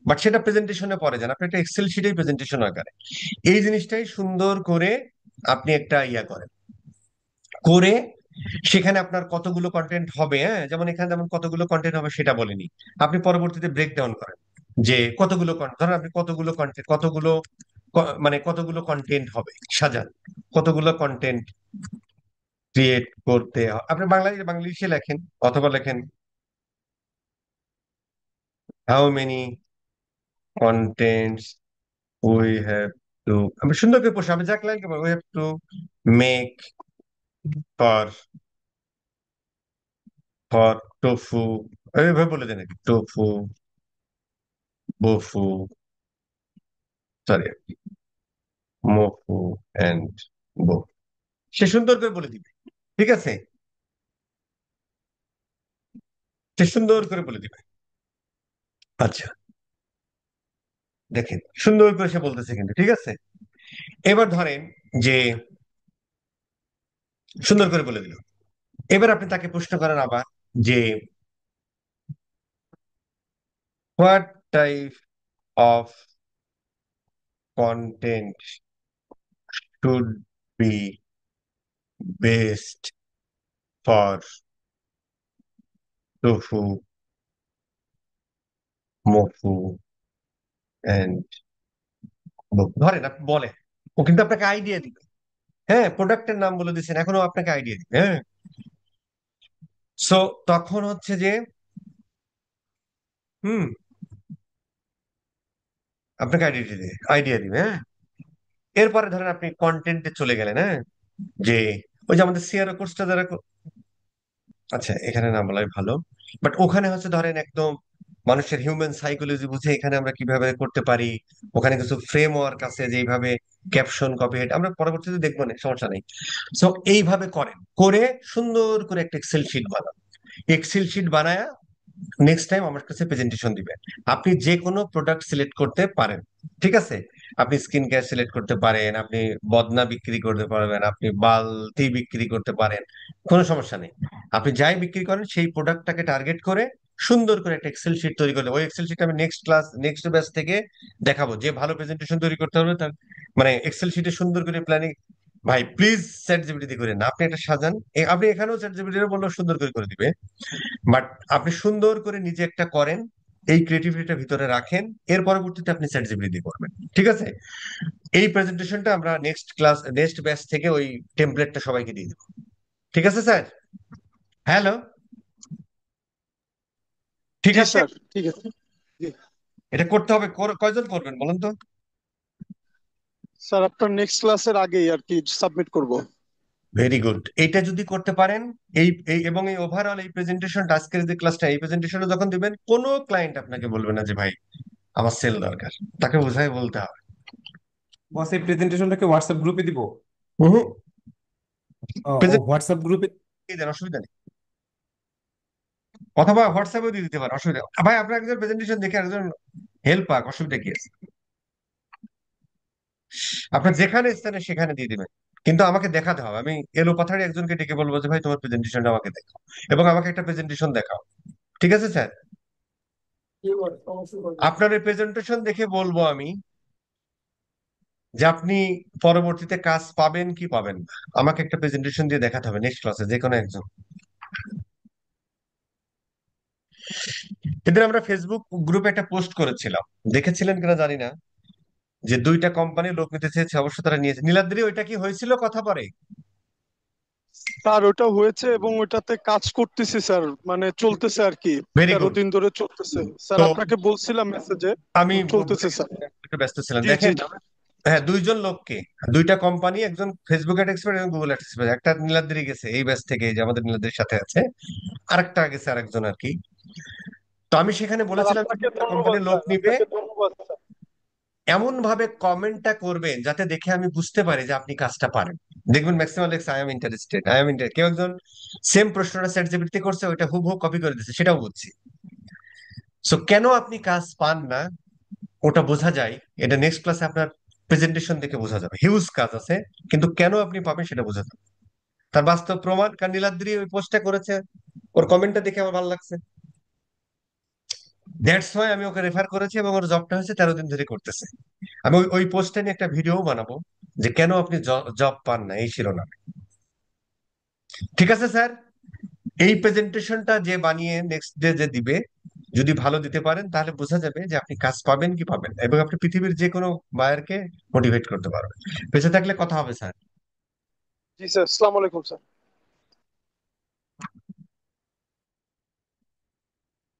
বাট সেটা প্রেজেন্টেশনে পরে যান, আপনি একটা এক্সেল শিটেই প্রেজেন্টেশন আকারে এই জিনিসটাই সুন্দর করে আপনি একটা ইয়া করেন, করে সেখানে আপনার কতগুলো কন্টেন্ট হবে, হ্যাঁ, যেমন এখানে যেমন কতগুলো কন্টেন্ট হবে সেটা বলেনি, আপনি পরবর্তীতে ব্রেক ডাউন করেন যে কতগুলো ধরেন আপনি কতগুলো কন্টেন্ট, কতগুলো মানে কতগুলো কন্টেন্ট হবে, সাজান কতগুলো কন্টেন্ট ক্রিয়েট করতে আপনি বাংলাদেশে লেখেন, অথবা লেখেন how many contents we have to, আমি সুন্দর করে বসে আমি যা ক্লায়েন্টকে বলবো we have to make for for tofu, এইভাবে বলে দেন নাকি, টোফু, বোফু, সরি, মোফু এন্ড বো, সে সুন্দর করে বলে দিবে। ঠিক আছে, সে সুন্দর করে বলে দিবে। আচ্ছা, দেখেন সুন্দর করে সে বলতেছে কিন্তু, ঠিক আছে। এবার ধরেন যে সুন্দর করে বলে দিল, এবার আপনি তাকে প্রশ্ন করেন আবার যে what type of content should be best for TOFU, MOFU and, ধরেন আপনি বলেন, ও কিন্তু আপনাকে আইডিয়া দিবে। হ্যাঁ, প্রোডাক্টের নাম বলে দিচ্ছেন, এখনো আপনাকে আইডিয়া দিবে। হ্যাঁ, সো তখন হচ্ছে যে হুম, আপনাকে আইডিয়া দিবে। হ্যাঁ, এরপরে ধরেন আপনি কন্টেন্টে চলে গেলেন। হ্যাঁ, যে ওই যে আমাদের সিআরও কোর্সটা যারা আচ্ছা এখানে না বলাই ভালো, বাট ওখানে হচ্ছে ধরেন একদম মানুষের হিউম্যান সাইকোলজি বুঝে এখানে আমরা কিভাবে করতে পারি। ওখানে কিছু ফ্রেমওয়ার্ক আছে যে এইভাবে ক্যাপশন কপি হেড আমরা পরবর্তীতে দেখবো না, সমস্যা নেই। সো এইভাবে করেন, করে সুন্দর করে একটা এক্সেল শিট বানান। এক্সেল শিট বানায় নেক্সট টাইম আমার কাছে প্রেজেন্টেশন দিবেন। আপনি যে কোনো প্রোডাক্ট সিলেক্ট করতে পারেন, ঠিক আছে। আপনি স্কিন কেয়ার সিলেক্ট করতে পারেন, আপনি বদনা বিক্রি করতে পারবেন, আপনি বালতি বিক্রি করতে পারেন, কোনো সমস্যা নেই। আপনি যাই বিক্রি করেন সেই প্রোডাক্টটাকে টার্গেট করে সুন্দর করে একটা এক্সেল শিট তৈরি করলে, ওই এক্সেল শিট আমি নেক্সট ক্লাস নেক্সট ব্যাচ থেকে দেখাবো। যে ভালো প্রেজেন্টেশন তৈরি করতে হবে তার মানে এক্সেল শিটে সুন্দর করে প্ল্যানিং, ভাই প্লিজ চ্যাট জিপিটি করে না, আপনি একটা সাজান, আপনি এখানেও চ্যাট জিপিটি বললেও সুন্দর করে দিবে। বাট আপনি সুন্দর করে নিজে একটা করেন, এই ক্রিয়েটিভিটিটা ভিতরে রাখেন, এর পরবর্তীতে আপনি চ্যাট জিপিটি দিয়ে করবেন। ঠিক আছে, এই প্রেজেন্টেশনটা আমরা নেক্সট ক্লাস নেক্সট ব্যাচ থেকে ওই টেমপ্লেটটা সবাইকে দিয়ে দেবো। ঠিক আছে স্যার? হ্যালো, ঠিক জি আছে। স্যার, ঠিক আছে। জি এটা করতে হবে, কয়জন করবেন বলুন তো? স্যার, আপনার নেক্সট ক্লাসের আগেই আর কি সাবমিট করব। ভেরি গুড, এটা যদি করতে পারেন, এবং এই ওভারঅল এই প্রেজেন্টেশন আজকের যে ক্লাসটা, এই প্রেজেন্টেশনে যখন দিবেন কোনো ক্লায়েন্ট আপনাকে বলবে না যে ভাই আমার সেল দরকার, তাকে বোঝাই বলতে হবে। বস, এই প্রেজেন্টেশনটাকে হোয়াটসঅ্যাপ গ্রুপে দিব? হুম, ও ও, প্রেজেন্ট হোয়াটসঅ্যাপ গ্রুপে। দেন, অসুবিধা নেই, অথবা হোয়াটসঅ্যাপেও দিয়ে দিতে পারেন, অসুবিধা ভাই আপনার একজন প্রেজেন্টেশন দেখে একজন হেল্প পাক, অসুবিধা কি আছে? আপনার যেখানে স্থানে সেখানে দিয়ে দিবেন, কিন্তু আমাকে দেখাতে হবে। আমি এলো পাথারি একজনকে ডেকে বলবো যে ভাই তোমার প্রেজেন্টেশনটা আমাকে দেখাও, এবং আমাকে একটা প্রেজেন্টেশন দেখাও। ঠিক আছে স্যার? আপনার এই প্রেজেন্টেশন দেখে বলবো আমি যে আপনি পরবর্তীতে কাজ পাবেন কি পাবেন না। আমাকে একটা প্রেজেন্টেশন দিয়ে দেখাতে হবে নেক্সট ক্লাসে, যে কোনো একজন। এদের আমরা ফেসবুক গ্রুপে একটা পোস্ট করেছিলাম, দেখেছিলেন কিনা জানি না, যে দুইটা কোম্পানি লোক নিতে চেয়েছে, অবশ্য তারা নিয়েছে। নীলাদ্রি, ওইটা কি হয়েছিল কথা পরে? স্যার, ওটা হয়েছে এবং ওটাতে কাজ করতেছি স্যার, মানে চলতেছে আর কি। Very 13 good. দিন ধরে চলতেছে স্যার, তো আপনাকে বলছিলাম মেসেজে। আমি চলতেছে স্যার। একটু ব্যস্ত ছিলাম, জি জি দেখেন। জি। হ্যাঁ, দুইজন লোককে, দুইটা কোম্পানি, একজন ফেসবুক অ্যাড এক্সপার্ট এবং গুগল অ্যাড এক্সপার্ট, একটা নীলাদ্রি গেছে এই ব্যাচ থেকে, এই যে আমাদের নীলাদ্রির সাথে আছে, আরেকটা গেছে আরেকজন আর কি। তো আমি সেখানে স্যার, বলেছিলাম যে আপনাকে দুইটা ধন্যবাদ কোম্পানির লোক স্যার, নিবে, আপনাকে ধন্যবাদ স্যার। এমন ভাবে কমেন্টটা করবেন যাতে দেখে আমি বুঝতে পারি যে আপনি কাজটা পারেন। দেখবেন ম্যাক্সিমাম লেখছে I am interested, I am interested, কেউ একজন সেম প্রশ্নটা চ্যাট জিপিটি করছে, ওইটা হুবহু কপি করে দিচ্ছে, সেটাও বুঝছি। সো কেন আপনি কাজ পান না ওটা বোঝা যায়, এটা নেক্সট ক্লাসে আপনার প্রেজেন্টেশন দেখে বোঝা যাবে। হিউজ কাজ আছে, কিন্তু কেন আপনি পাবেন সেটা বোঝা যাবে। তার বাস্তব প্রমাণ, কারণ নীলাদ্রি ওই পোস্টটা করেছে, ওর কমেন্টটা দেখে আমার ভালো লাগছে, দ্যাটস ওয়াই আমি ওকে রেফার করেছি, এবং ওর জবটা হচ্ছে 13 দিন ধরে করতেছে। আমি ওই ওই পোস্টটা নিয়ে একটা ভিডিও বানাবো, যে কেন আপনি জব পান না, এই শিরোনামে। ঠিক আছে স্যার, এই প্রেজেন্টেশনটা যে বানিয়ে নেক্সট ডে যে দিবে, যদি ভালো দিতে পারেন তাহলে বোঝা যাবে যে আপনি কাজ পাবেন কি পাবেন না, এবং আপনি পৃথিবীর যে কোনো বায়ারকে মোটিভেট করতে পারবেন। বেঁচে থাকলে কথা হবে স্যার। জি স্যার, আসসালামু আলাইকুম স্যার।